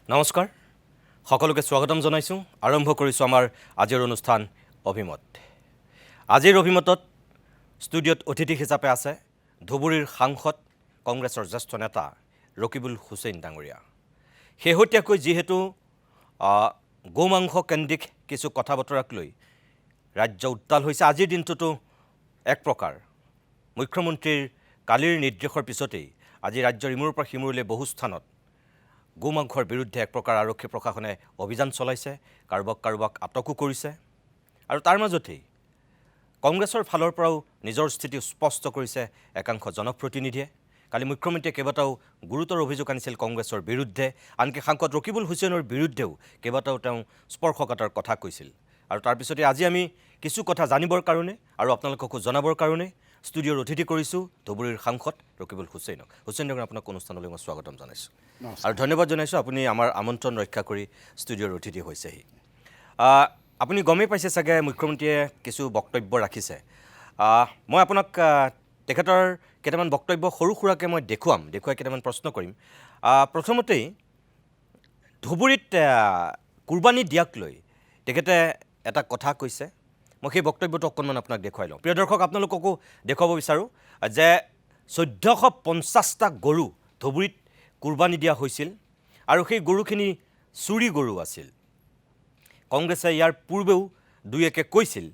নমস্কাৰ সকলোকে স্বাগতম জনাইছোঁ আৰম্ভ কৰিছোঁ আমাৰ আজিৰ অনুষ্ঠান অভিমত আজিৰ অভিমতত ষ্টুডিঅ'ত অতিথি হিচাপে আছে ধুবুৰীৰ সাংসদ কংগ্ৰেছৰ জ্যেষ্ঠ নেতা ৰকিবুল হুছেইন ডাঙৰীয়া শেহতীয়াকৈ যিহেতু গোমাংস কেন্দ্ৰিক কিছু কথা বতৰাক লৈ ৰাজ্য উত্তাল হৈছে আজিৰ দিনটোতো এক প্ৰকাৰ মুখ্যমন্ত্ৰীৰ কালিৰ নিৰ্দেশৰ পিছতেই আজি ৰাজ্যৰ ইমূৰৰ পৰা সিমূৰলৈ বহু স্থানত গোমাংসৰ বিৰুদ্ধে এক প্ৰকাৰ আৰক্ষী প্ৰশাসনে অভিযান চলাইছে কাৰোবাক আটকো কৰিছে আৰু তাৰ মাজতেই কংগ্ৰেছৰ ফালৰ পৰাও নিজৰ স্থিতি স্পষ্ট কৰিছে একাংশ জনপ্ৰতিনিধিয়ে কালি মুখ্যমন্ত্ৰীয়ে কেইবাটাও গুৰুতৰ অভিযোগ আনিছিল কংগ্ৰেছৰ বিৰুদ্ধে আনকি সাংসদ ৰকিবুল হুছেইনৰ বিৰুদ্ধেও কেইবাটাও তেওঁ স্পৰ্শকাতৰ কথা কৈছিল আৰু তাৰ পিছতে আজি আমি কিছু কথা জানিবৰ কাৰণে আৰু আপোনালোককো জনাবৰ কাৰণে ষ্টুডিঅ'ৰ অতিথি কৰিছোঁ ধুবুৰীৰ সাংসদ ৰকিবুল হুছেইনক হুছেইন ডাঙৰীয়া আপোনাক অনুষ্ঠানলৈ মই স্বাগতম জনাইছোঁ আৰু ধন্যবাদ জনাইছোঁ আপুনি আমাৰ আমন্ত্ৰণ ৰক্ষা কৰি ষ্টুডিঅ'ৰ অতিথি হৈছেহি আপুনি গমেই পাইছে চাগে মুখ্যমন্ত্ৰীয়ে কিছু বক্তব্য ৰাখিছে মই আপোনাক তেখেতৰ কেইটামান বক্তব্য সৰু সুৰাকৈ মই দেখুৱাই কেইটামান প্ৰশ্ন কৰিম প্ৰথমতেই ধুবুৰীত কুৰবানী দিয়াক লৈ তেখেতে এটা কথা কৈছে মই সেই বক্তব্যটো অকণমান আপোনাক দেখুৱাই লওঁ প্ৰিয় দৰ্শক আপোনালোককো দেখুৱাব বিচাৰোঁ যে 1450টা গৰু ধুবুৰীত কুৰবানী দিয়া হৈছিল আৰু সেই গৰুখিনি চুৰি গৰু আছিল কংগ্ৰেছে ইয়াৰ পূৰ্বেও দুই একে কৈছিল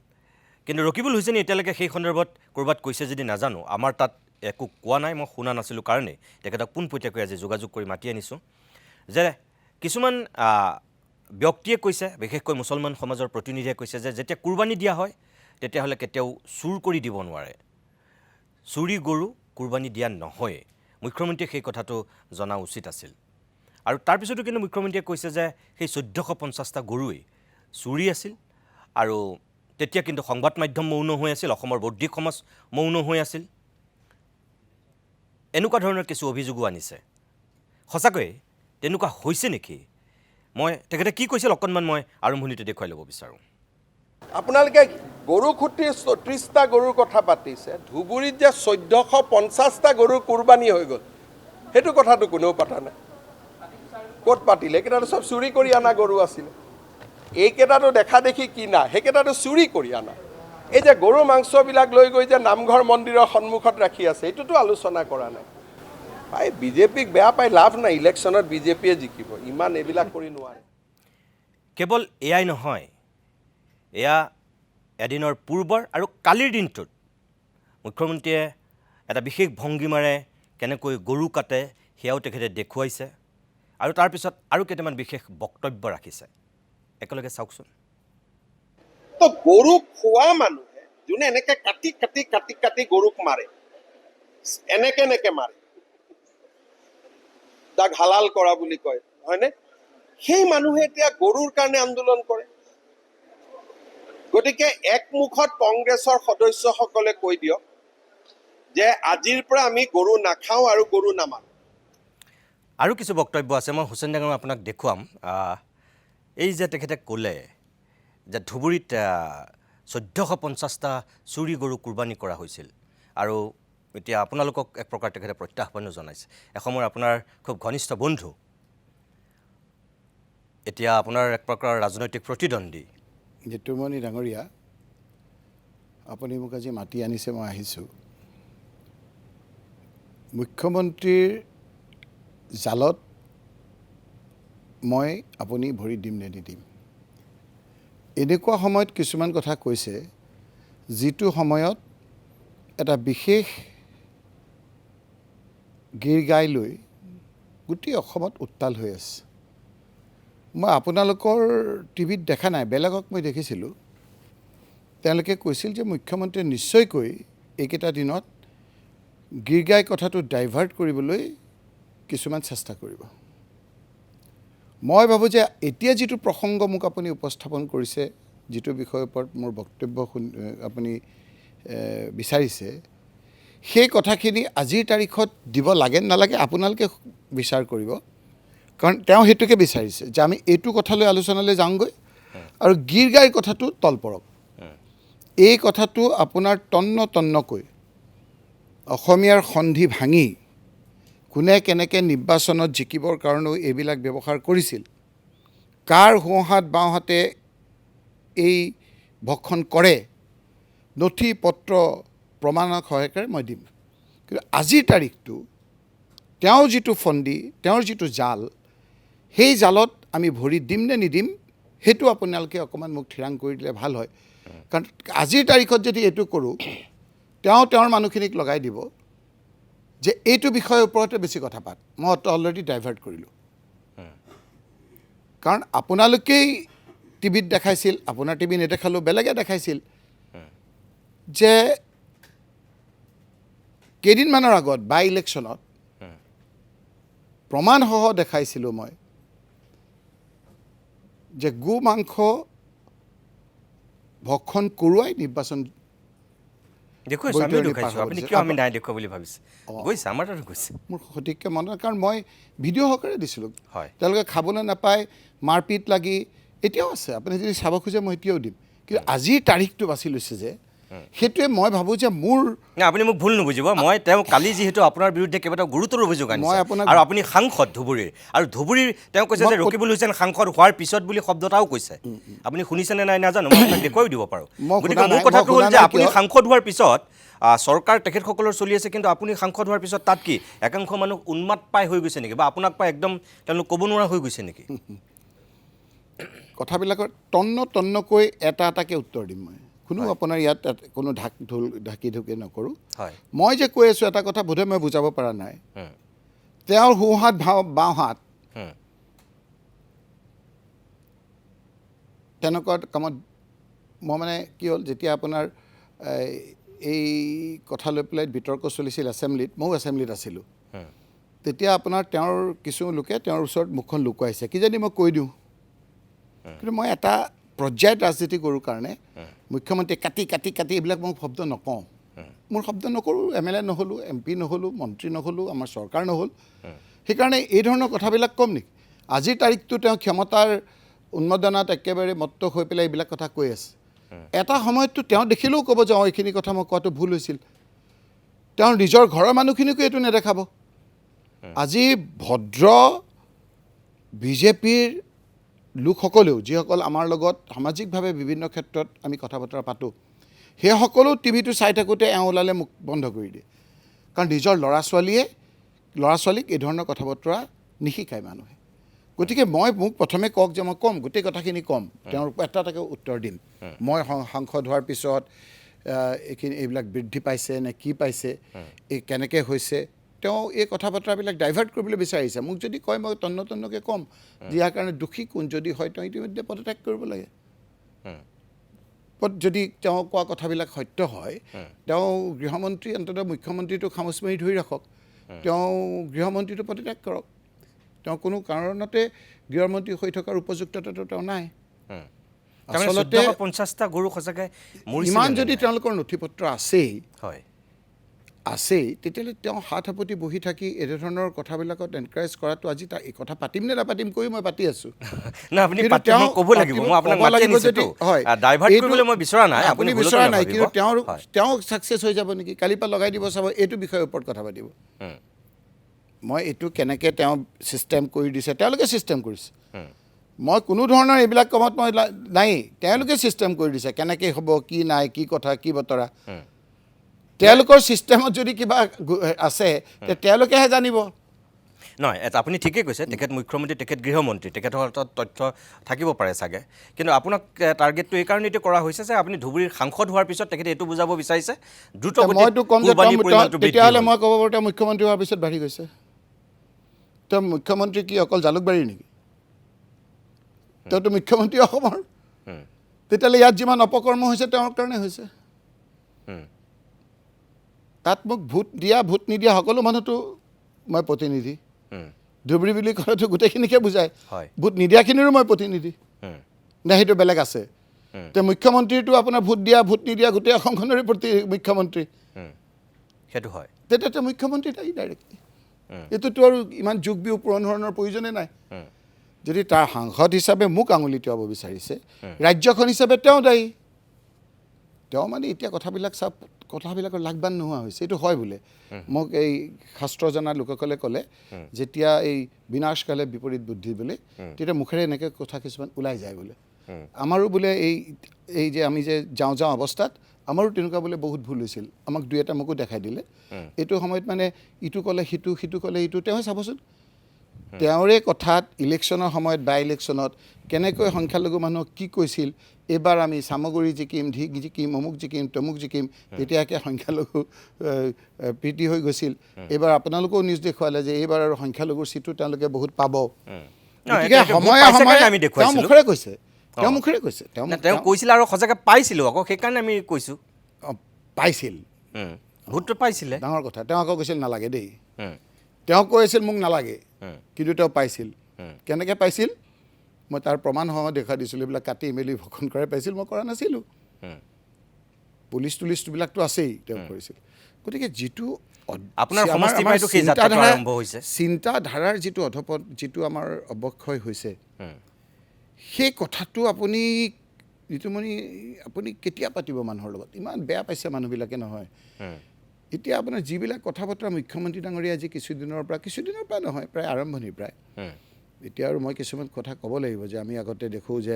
কিন্তু ৰকিবুল হুছেইনে এতিয়ালৈকে সেই সন্দৰ্ভত ক'ৰবাত কৈছে যদি নাজানো আমাৰ তাত একো কোৱা নাই মই শুনা নাছিলোঁ কাৰণে তেখেতক পোনপটীয়াকৈ আজি যোগাযোগ কৰি মাতি আনিছোঁ যে কিছুমান ব্যক্তিয়ে কৈছে বিশেষকৈ মুছলমান সমাজৰ প্ৰতিনিধিয়ে কৈছে যে যেতিয়া কুৰবানী দিয়া হয় তেতিয়াহ'লে কেতিয়াও চুৰ কৰি দিব নোৱাৰে চুৰি গৰু কুৰবানী দিয়া নহয় মুখ্যমন্ত্ৰীয়ে সেই কথাটো জনা উচিত আছিল আৰু তাৰপিছতো কিন্তু মুখ্যমন্ত্ৰীয়ে কৈছে যে সেই 1450টা গৰুৱেই চুৰি আছিল আৰু তেতিয়া কিন্তু সংবাদ মাধ্যম মৌন হৈ আছিল অসমৰ বৌদ্ধিক সমাজ মৌন হৈ আছিল এনেকুৱা ধৰণৰ কিছু অভিযোগো আনিছে সঁচাকৈয়ে তেনেকুৱা হৈছে নেকি মই তেখেতে কি কৈছিল অকণমান মই আৰম্ভণিতে দেখুৱাই ল'ব বিচাৰোঁ আপোনালোকে গৰু খুঁটি 34টা গৰুৰ কথা পাতিছে ধুবুৰীত যে 1450টা গৰু কুৰবানী হৈ গ'ল সেইটো কথাটো কোনেও পতা নাই ক'ত পাতিলে এইকেইটাটো চব চুৰি কৰি অনা গৰু আছিলে এইকেইটাটো দেখা দেখি কিনা সেইকেইটাটো চুৰি কৰি অনা এই যে গৰু মাংসবিলাক লৈ গৈ যে নামঘৰ মন্দিৰৰ সন্মুখত ৰাখি আছে এইটোতো আলোচনা কৰা নাই ভাই বিজেপিক বেয়া পাই লাভ নাই ইলেকশ্যনত বিজেপিয়ে জিকিব ইমান এইবিলাক কৰি নোৱাৰে কেৱল এয়াই নহয় এয়া এদিনৰ পূৰ্বৰ আৰু কালিৰ দিনটোত মুখ্যমন্ত্ৰীয়ে এটা বিশেষ ভংগীমাৰে কেনেকৈ গৰু কাটে সেয়াও তেখেতে দেখুৱাইছে আৰু তাৰপিছত আৰু কেইটামান বিশেষ বক্তব্য ৰাখিছে একেলগে চাওকচোন তো গৰু খোৱা মানুহে যোনে এনেকে কাটি কাটি কাটি কাটি গৰুক মাৰে এনেকে মাৰে তাক হালাল কৰা বুলি কয় হয়নে সেই মানুহে এতিয়া গৰুৰ কাৰণে আন্দোলন কৰে গতিকে একমুখত কংগ্ৰেছৰ সদস্যসকলে কৈ দিয়ক যে আজিৰ পৰা আমি গৰু নাখাওঁ আৰু গৰু নামানো আৰু কিছু বক্তব্য আছে মই হুছেইন ডাঙৰীয়া আপোনাক দেখুৱাম এই যে তেখেতে ক'লে যে ধুবুৰীত 1450টা চুৰি গৰু কুৰবানী কৰা হৈছিল আৰু এতিয়া আপোনালোকক এক প্ৰকাৰ তেখেতে প্ৰত্যাহ্বানো জনাইছে এসময়ৰ আপোনাৰ খুব ঘনিষ্ঠ বন্ধু এতিয়া আপোনাৰ এক প্ৰকাৰ ৰাজনৈতিক প্ৰতিদ্বন্দ্বী জিতুমণি ডাঙৰীয়া আপুনি মোক আজি মাতি আনিছে মই আহিছোঁ মুখ্যমন্ত্ৰীৰ জালত মই আপুনি ভৰি দিম নে নিদিম এনেকুৱা সময়ত কিছুমান কথা কৈছে যিটো সময়ত এটা বিশেষ গীৰ গাই লৈ গোটেই অসমত উত্তাল হৈ আছে মই আপোনালোকৰ টিভিত দেখা নাই বেলেগক মই দেখিছিলোঁ তেওঁলোকে কৈছিল যে মুখ্যমন্ত্ৰীয়ে নিশ্চয়কৈ এইকেইটা দিনত গীৰ গাই কথাটো ডাইভাৰ্ট কৰিবলৈ কিছুমান চেষ্টা কৰিব মই ভাবোঁ যে এতিয়া যিটো প্ৰসংগ মোক আপুনি উপস্থাপন কৰিছে যিটো বিষয়ৰ ওপৰত মোৰ বক্তব্য আপুনি বিচাৰিছে সেই কথাখিনি আজিৰ তাৰিখত দিব লাগে নালাগে আপোনালোকে বিচাৰ কৰিব কাৰণ তেওঁ সেইটোকে বিচাৰিছে যে আমি এইটো কথালৈ আলোচনালৈ যাওঁগৈ আৰু গীৰ গাইৰ কথাটো তল পৰক এই কথাটো আপোনাৰ তন্নকৈ অসমীয়াৰ সন্ধি ভাঙি কোনে কেনেকৈ নিৰ্বাচনত জিকিবৰ কাৰণেও এইবিলাক ব্যৱহাৰ কৰিছিল, কাৰ সোঁহাত বাওঁহাতে এই ভক্ষণ কৰে, নথি পত্ৰ প্ৰমাণৰ সহায়কাৰে মই দিম। কিন্তু আজিৰ তাৰিখটো তেওঁৰ যিটো ফন্দি, তেওঁৰ যিটো জাল, সেই জালত আমি ভৰি দিম নে নিদিম, সেইটো আপোনালোকে অকণমান মোক থিৰাং কৰি দিলে ভাল হয়। কাৰণ আজিৰ তাৰিখত যদি এইটো কৰোঁ, তেওঁৰ মানুহখিনিক লগাই দিব যে এইটো বিষয়ৰ ওপৰতে বেছি কথা পাত, মই অলৰেডি ডাইভাৰ্ট কৰিলোঁ। কাৰণ আপোনালোকেই টিভিত দেখাইছিল, আপোনাৰ টিভি নেদেখালেও বেলেগে দেখাইছিল যে কেইদিনমানৰ আগত বাই ইলেকশ্যনত প্ৰমাণসহ দেখাইছিলোঁ মই যে গো মাংস ভক্ষণ কৰোৱাই নিৰ্বাচন দেখুৱাইছোঁ, আমিও দেখুৱাইছোঁ। আপুনি কিয় আমি নাই দেখুওৱা বুলি ভাবিছে? গৈছে, আমাৰ তাতো গৈছে। মোৰ সঠিককৈ মনত নাই, কাৰণ মই ভিডিঅ' সহকাৰে দিছিলোঁ। হয়। তেওঁলোকে খাবলৈ নাপায়, মাৰপিট লাগি এতিয়াও আছে। আপুনি যদি চাব খোজে মই এতিয়াও দিম। কিন্তু আজিৰ তাৰিখটো বাছি লৈছে যে, সেইটোৱে মই ভাবোঁ যে মোৰ নাই, আপুনি মোক ভুল নুবুজিব। মই তেওঁ কালি যিহেতু আপোনাৰ বিৰুদ্ধে কেইবাটাও গুৰুতৰ অভিযোগ আনিছে, আপোনাক আৰু আপুনি সাংসদ ধুবুৰীৰ, আৰু ধুবুৰীৰ তেওঁ কৈছে যে ৰকিবুল হুছেইন সাংসদ হোৱাৰ পিছত বুলি শব্দ এটাও কৈছে। আপুনি শুনিছেনে নাই নাজানো, মই আপোনাক দেখুৱাই দিব পাৰোঁ। গতিকে মোৰ কথাটো হ'ল যে আপুনি সাংসদ হোৱাৰ পিছত চৰকাৰ তেখেতসকলৰ চলি আছে, কিন্তু আপুনি সাংসদ হোৱাৰ পিছত তাত কি একাংশ মানুহ উন্মাদ পাই হৈ গৈছে নেকি, বা আপোনাক পাই একদম তেওঁলোক ক'ব নোৱাৰা হৈ গৈছে নেকি? কথাবিলাকৰ তন্নকৈ এটা এটাকৈ উত্তৰ দিম মই। কোনো আপোনাৰ ইয়াত কোনো ঢাকি ঢুকি নকৰোঁ। হয়। মই যে কৈ আছোঁ এটা কথা বোধহয় মই বুজাব পৰা নাই। তেওঁৰ সোঁহাত বাওঁহাত তেনেকুৱা কামত মই মানে কি হ'ল, যেতিয়া আপোনাৰ এই কথা লৈ পেলাই বিতৰ্ক চলিছিল এছেম্বলিত, ময়ো এছেম্বলিত আছিলোঁ, তেতিয়া আপোনাৰ তেওঁৰ কিছু লোকে তেওঁৰ ওচৰত মুখখন লুকুৱাইছে, কিজানি মই কৈ দিওঁ। কিন্তু মই এটা পৰ্যায়ত ৰাজনীতি কৰোঁ কাৰণে মুখ্যমন্ত্ৰী কাটি এইবিলাক মই শব্দ নকওঁ। মোৰ শব্দ নকৰোঁ, MLA নহ'লোঁ, MP নহ'লোঁ, মন্ত্ৰী নহ'লোঁ, আমাৰ চৰকাৰ নহ'ল। সেইকাৰণে এই ধৰণৰ কথাবিলাক কম নেকি? আজিৰ তাৰিখটো তেওঁ ক্ষমতাৰ উন্মাদনাত একেবাৰে মত্ত হৈ পেলাই এইবিলাক কথা কৈ আছে। এটা সময়ততো তেওঁ দেখিলেও ক'ব যে এইখিনি কথা মই কোৱাটো ভুল হৈছিল। তেওঁৰ নিজৰ ঘৰৰ মানুহখিনিকো এইটো নেদেখাব। আজি ভদ্ৰ বিজেপিৰ লোকসকলেও, যিসকল আমাৰ লগত সামাজিকভাৱে বিভিন্ন ক্ষেত্ৰত আমি কথা বতৰা পাতোঁ, সেইসকলেও টিভিটো চাই থাকোঁতে ওলালে মোক বন্ধ কৰি দিয়ে। কাৰণ নিজৰ ল'ৰা ছোৱালীক এই ধৰণৰ কথা বতৰা নিশিকায় মানুহে। গতিকে মোক প্ৰথমে কওক যে মই ক'ম, গোটেই কথাখিনি ক'ম, তেওঁৰ এটা এটাকৈ উত্তৰ দিম। মই সাংসদ হোৱাৰ পিছত এইবিলাক বৃদ্ধি পাইছে নে কি পাইছে, এই কেনেকৈ হৈছে, তেওঁ এই কথা বতৰাবিলাক ডাইভাৰ্ট কৰিবলৈ বিচাৰিছে। মোক যদি কয় মই তন্নকৈ ক'ম যে ইয়াৰ কাৰণে দোষী কোন, যদি হয় তেওঁ ইতিমধ্যে পদত্যাগ কৰিব লাগে। যদি তেওঁ কোৱা কথাবিলাক সত্য হয়, তেওঁ গৃহমন্ত্ৰী, অন্ততঃ মুখ্যমন্ত্ৰীটো খামোচ মাৰি ধৰি ৰাখক, তেওঁ গৃহমন্ত্ৰীটো পদত্যাগ কৰক। তেওঁ কোনো কাৰণতে গৃহমন্ত্ৰী হৈ থকাৰ উপযুক্ততাটো তেওঁ নাই। আচলতে 50টা গৰু সঁচাকৈ ইমান যদি তেওঁলোকৰ নথি পত্ৰ আছেই, তেতিয়াহ'লে তেওঁ হাত সাপতি বহি থাকি এনেধৰণৰ কথাবিলাকত এনকাৰেজ কৰাটো, আজি এই কথা পাতিম নে নাপাতিম কৈ মই পাতি আছোঁ। আপুনি বিচৰা নাই, কিন্তু তেওঁ ছাকচেছ হৈ যাব নেকি, কালিৰ পৰা লগাই দিব চাব, এইটো বিষয়ৰ ওপৰত কথা পাতিব। মই এইটো কেনেকৈ তেওঁ ছিষ্টেম কৰি দিছে, তেওঁলোকে ছিষ্টেম কৰিছে। মই কোনো ধৰণৰ এইবিলাক কামত মই নাই, তেওঁলোকে ছিষ্টেম কৰি দিছে কেনেকৈ হ'ব, কি নাই, কি কথা, কি বতৰা। তেওঁলোকৰ ছিষ্টেমত যদি কিবা আছে তেওঁলোকেহে জানিব। নহয়, আপুনি ঠিকেই কৈছে, তেখেত মুখ্যমন্ত্ৰী, তেখেত গৃহমন্ত্ৰী, তেখেতৰ হাতত তথ্য থাকিব পাৰে চাগে। কিন্তু আপোনাক টাৰ্গেটটো এই কাৰণেইটো কৰা হৈছে যে আপুনি ধুবুৰীৰ সাংসদ হোৱাৰ পিছত তেখেতে এইটো বুজাব বিচাৰিছে মইতো ক'ম যে তেতিয়াহ'লে মই ক'ব পাৰোঁ তেওঁ মুখ্যমন্ত্ৰী হোৱাৰ পিছত বাঢ়ি গৈছে। তেওঁ মুখ্যমন্ত্ৰী কি অকল জালুকবাৰীৰ নেকি? তেওঁতো মুখ্যমন্ত্ৰী অসমৰ। তেতিয়াহ'লে ইয়াত যিমান অপকৰ্ম হৈছে তেওঁৰ কাৰণে হৈছে। তাত মোক ভোট নিদিয়া সকলো মানুহতো মই প্ৰতিনিধি। ধুবুৰী বুলি ক'লেতো গোটেইখিনিকে বুজায়, ভোট নিদিয়াখিনিৰো মই প্ৰতিনিধি নে সেইটো বেলেগ আছে? তেওঁ মুখ্যমন্ত্ৰীটো আপোনাৰ ভোট নিদিয়া গোটেই অসমখনৰে মুখ্যমন্ত্ৰী, সেইটো হয়। তেতিয়া তেওঁ মুখ্যমন্ত্ৰী দায়ী ডাইৰেক্টলি। এইটোতো আৰু ইমান যোগ বিয়োগ পূৰণ ধৰণৰ প্ৰয়োজনে নাই। যদি তাৰ সাংসদ হিচাপে মোক আঙুলি টোৱাব বিচাৰিছে, ৰাজ্যখন হিচাপে তেওঁ দায়ী। তেওঁ মানে এতিয়া কথাবিলাক কথাবিলাকৰ লাগবান নোহোৱা হৈছে এইটো হয় বোলে মোক এই শাস্ত্ৰ জনা লোকসকলে ক'লে যেতিয়া এই বিনাশকালে বিপৰীত বুদ্ধি বোলে তেতিয়া মুখেৰে এনেকৈ কথা কিছুমান ওলাই যায় বোলে আমাৰো বোলে এই যে আমি যে যাওঁ অৱস্থাত আমাৰো তেনেকুৱা বোলে বহুত ভুল হৈছিল আমাক দুই এটা মোকো দেখাই দিলে এইটো সময়ত মানে ইটো ক'লে সিটো ক'লে ইটো তেওঁ চাবচোন তেওঁৰে কথাত ইলেকশ্যনৰ সময়ত বাই ইলেকশ্যনত কেনেকৈ সংখ্যালঘু মানুহক কি কৈছিল এইবাৰ আমি চামগুৰি জিকিম ঢিক জিকিম অমুক জিকিম তমুক জিকিম তেতিয়াকে সংখ্যালঘু প্ৰীতি হৈ গৈছিল এইবাৰ আপোনালোকেও নিউজ দেখুৱালে যে এইবাৰ আৰু সংখ্যালঘুৰ চিটো তেওঁলোকে বহুত পাব গতিকে সময়ে তেওঁ মুখেৰে কৈছে তেওঁ কৈছিল আৰু সঁচাকৈ পাইছিলোঁ আকৌ সেইকাৰণে আমি কৈছোঁ পাইছিল ভোটটো পাইছিলে ডাঙৰ কথা তেওঁ আকৌ কৈছিল নালাগে দেই তেওঁ কৈ আছিল মোক নালাগে কিন্তু তেওঁ পাইছিল কেনেকৈ পাইছিল মই তাৰ প্ৰমাণসহ দেখা দিছিলোঁ এইবিলাক কাটি মেলি ভক্ষণ কৰাই পাইছিল মই কৰা নাছিলোঁ পুলিচবিলাকতো আছেই তেওঁ কৰিছিল গতিকে যিটো আপোনাৰ সমষ্টিৰ সেই যাত্ৰাটো আৰম্ভ হৈছে চিন্তাধাৰাৰ যিটো অধপত যিটো আমাৰ অৱক্ষয় হৈছে সেই কথাটো আপুনি ঋতুমণি আপুনি কেতিয়া পাতিব মানুহৰ লগত ইমান বেয়া পাইছে মানুহবিলাকে নহয় এতিয়া আপোনাৰ যিবিলাক কথা বতৰা মুখ্যমন্ত্ৰী ডাঙৰীয়া আজি কিছুদিনৰ পৰা নহয় প্ৰায় আৰম্ভণিৰ প্ৰায় এতিয়া আৰু মই কিছুমান কথা ক'ব লাগিব যে আমি আগতে দেখোঁ যে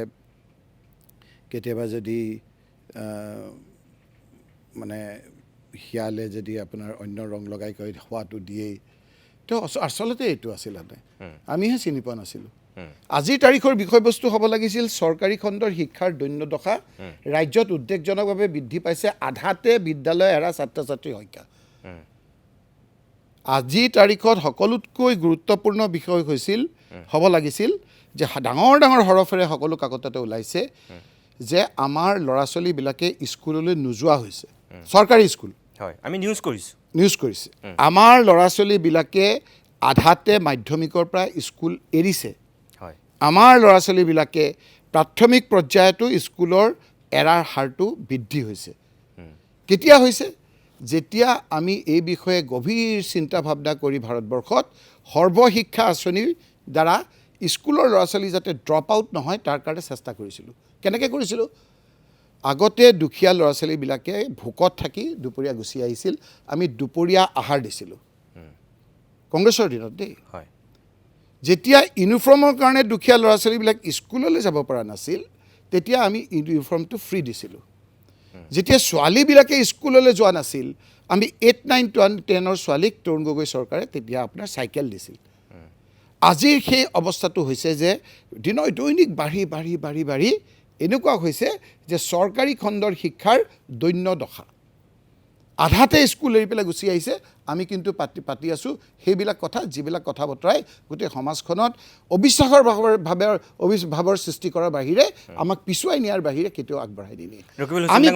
কেতিয়াবা যদি মানে শিয়ালে যদি আপোনাৰ অন্য ৰং লগাই কৈ খোৱাটো দিয়েই তো আচলতে এইটো আছিল আমিহে চিনি পোৱা নাছিলোঁ আজিৰ তাৰিখৰ বিষয়বস্তু হ'ব লাগিছিল চৰকাৰী খণ্ডৰ শিক্ষাৰ দৈন্যদশা ৰাজ্যত উদ্বেগজনকভাৱে বৃদ্ধি পাইছে আধাতে বিদ্যালয় এৰা ছাত্ৰ ছাত্ৰীৰ সংখ্যা আজিৰ তাৰিখত সকলোতকৈ গুৰুত্বপূৰ্ণ বিষয় হৈছিল হ'ব লাগিছিল যে ডাঙৰ হৰফেৰে সকলো কাকততে ওলাইছে যে আমাৰ ল'ৰা ছোৱালীবিলাকে স্কুললৈ নোযোৱা হৈছে চৰকাৰী স্কুল হয় আমি নিউজ কৰিছে আমাৰ ল'ৰা ছোৱালীবিলাকে আধাতে মাধ্যমিকৰ পৰা স্কুল এৰিছে আমাৰ ল'ৰা ছোৱালীবিলাকে প্ৰাথমিক পৰ্যায়তো স্কুলৰ এৰাৰ হাৰটো বৃদ্ধি হৈছে কেতিয়া হৈছে যেতিয়া আমি এই বিষয়ে গভীৰ চিন্তা ভাৱনা কৰি ভাৰতবৰ্ষত সৰ্বশিক্ষা আঁচনিৰ দ্বাৰা স্কুলৰ ল'ৰা ছোৱালী যাতে ড্ৰপ আউট নহয় তাৰ কাৰণে চেষ্টা কৰিছিলোঁ কেনেকৈ কৰিছিলোঁ আগতে দুখীয়া ল'ৰা ছোৱালীবিলাকে ভোকত থাকি দুপৰীয়া গুচি আহিছিল আমি দুপৰীয়া আহাৰ দিছিলোঁ কংগ্ৰেছৰ দিনত দেই হয় যেতিয়া ইউনিফৰ্মৰ কাৰণে দুখীয়া ল'ৰা ছোৱালীবিলাক স্কুললৈ যাব পৰা নাছিল তেতিয়া আমি ইউনিফৰ্মটো ফ্ৰী দিছিলোঁ যেতিয়া ছোৱালীবিলাকে স্কুললৈ যোৱা নাছিল আমি 8, 9, 10ৰ ছোৱালীক তৰুণ গগৈ চৰকাৰে তেতিয়া আপোনাৰ চাইকেল দিছিল আজিৰ সেই অৱস্থাটো হৈছে যে দৈনিক বাঢ়ি এনেকুৱা হৈছে যে চৰকাৰী খণ্ডৰ শিক্ষাৰ দৈন্যদশা আধাতে স্কুল এৰি পেলাই গুচি আহিছে আমি কিন্তু পাতি আছোঁ সেইবিলাক কথা যিবিলাক কথা বতৰাই গোটেই সমাজখনত অবিশ্বাসৰ ভাৱৰ সৃষ্টি কৰাৰ বাহিৰে আমাক পিছুৱাই নিয়াৰ বাহিৰে কেতিয়াও আগবঢ়াই নিনিয়ে আমি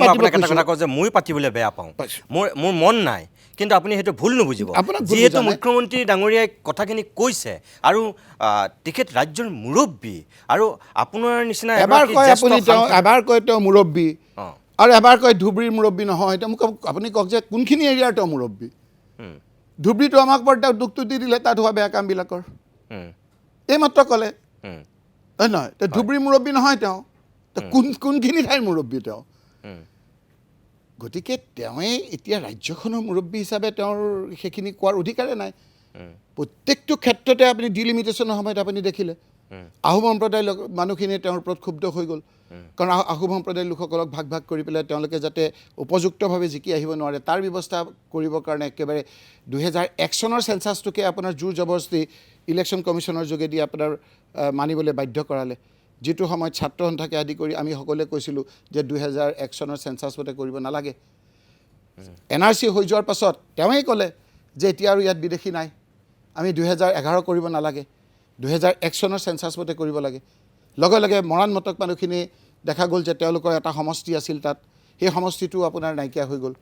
কথা কওঁ যে মই পাতিবলৈ বেয়া পাওঁ মোৰ মন নাই কিন্তু আপুনি সেইটো ভুল নুবুজিব যিহেতু মুখ্যমন্ত্ৰী ডাঙৰীয়াই কথাখিনি কৈছে আৰু তেখেত ৰাজ্যৰ মুৰব্বী আৰু আপোনাৰ নিচিনা এবাৰ কয় তেওঁ মুৰব্বী আৰু এবাৰ কয় ধুবুৰীৰ মুৰব্বী নহয় এতিয়া মোক আপুনি কওক যে কোনখিনি এৰিয়াৰ তেওঁ মুৰব্বী ধুবুৰীটো আমাক বৰ তেওঁ দুখটো দি দিলে তাত হোৱা বেয়া কামবিলাকৰ এইমাত্ৰ ক'লে হয় নহয় ধুবুৰীৰ মুৰব্বী নহয় তেওঁ কোনখিনি ঠাইৰ মুৰব্বী তেওঁ গতিকে তেওঁৱে এতিয়া ৰাজ্যখনৰ মুৰব্বী হিচাপে তেওঁৰ সেইখিনি কোৱাৰ অধিকাৰে নাই প্ৰত্যেকটো ক্ষেত্ৰতে আপুনি ডিলিমিটেশ্যনৰ সময়ত আপুনি দেখিলে আহোম সম্প্ৰদায়ৰ মানুহখিনিয়ে তেওঁৰ ওপৰত ক্ষুব্ধ হৈ গ'ল কাৰণ আহোম সম্প্ৰদায়ৰ লোকসকলক ভাগ কৰি পেলাই তেওঁলোকে যাতে উপযুক্তভাৱে জিকি আহিব নোৱাৰে তাৰ ব্যৱস্থা কৰিবৰ কাৰণে একেবাৰে 2001 চনৰ চেঞ্চাছটোকে আপোনাৰ জোৰ জবৰদস্তি ইলেকশ্যন কমিশ্যনৰ যোগেদি আপোনাৰ মানিবলৈ বাধ্য কৰালে যিটো সময়ত ছাত্ৰ সন্থাকে আদি কৰি আমি সকলোৱে কৈছিলোঁ যে 2001 চনৰ চেঞ্চাছ মতে কৰিব নালাগে NRC হৈ যোৱাৰ পাছত তেওঁৱেই ক'লে যে এতিয়া আৰু ইয়াত বিদেশী নাই আমি 2011 কৰিব নালাগে 2001 চনৰ চেঞ্চাছ মতে কৰিব লাগে লগে মৰাণ মটক মানুহখিনি দেখা গ'ল যে তেওঁলোকৰ এটা সমষ্টি আছিল তাত সেই সমষ্টিটো আপোনাৰ নাইকিয়া হৈ গ'ল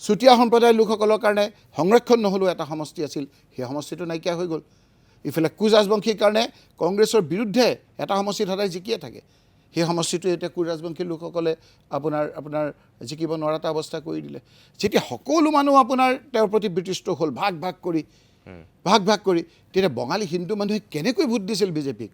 চুতীয়া সম্প্ৰদায়ৰ লোকসকলৰ কাৰণে সংৰক্ষণ নহ'লেও এটা সমষ্টি আছিল সেই সমষ্টিটো নাইকিয়া হৈ গ'ল ইফালে কোচ ৰাজবংশীৰ কাৰণে কংগ্ৰেছৰ বিৰুদ্ধে এটা সমষ্টিত সদায় জিকিয়ে থাকে সেই সমষ্টিটো এতিয়া কোচ ৰাজবংশীৰ লোকসকলে আপোনাৰ জিকিব নোৱাৰা এটা অৱস্থা কৰি দিলে যেতিয়া সকলো মানুহ আপোনাৰ তেওঁৰ প্ৰতি বিতৃষ্ট হ'ল ভাগ কৰি তেতিয়া বঙালী হিন্দু মানুহে কেনেকৈ ভোট দিছিল বিজেপিক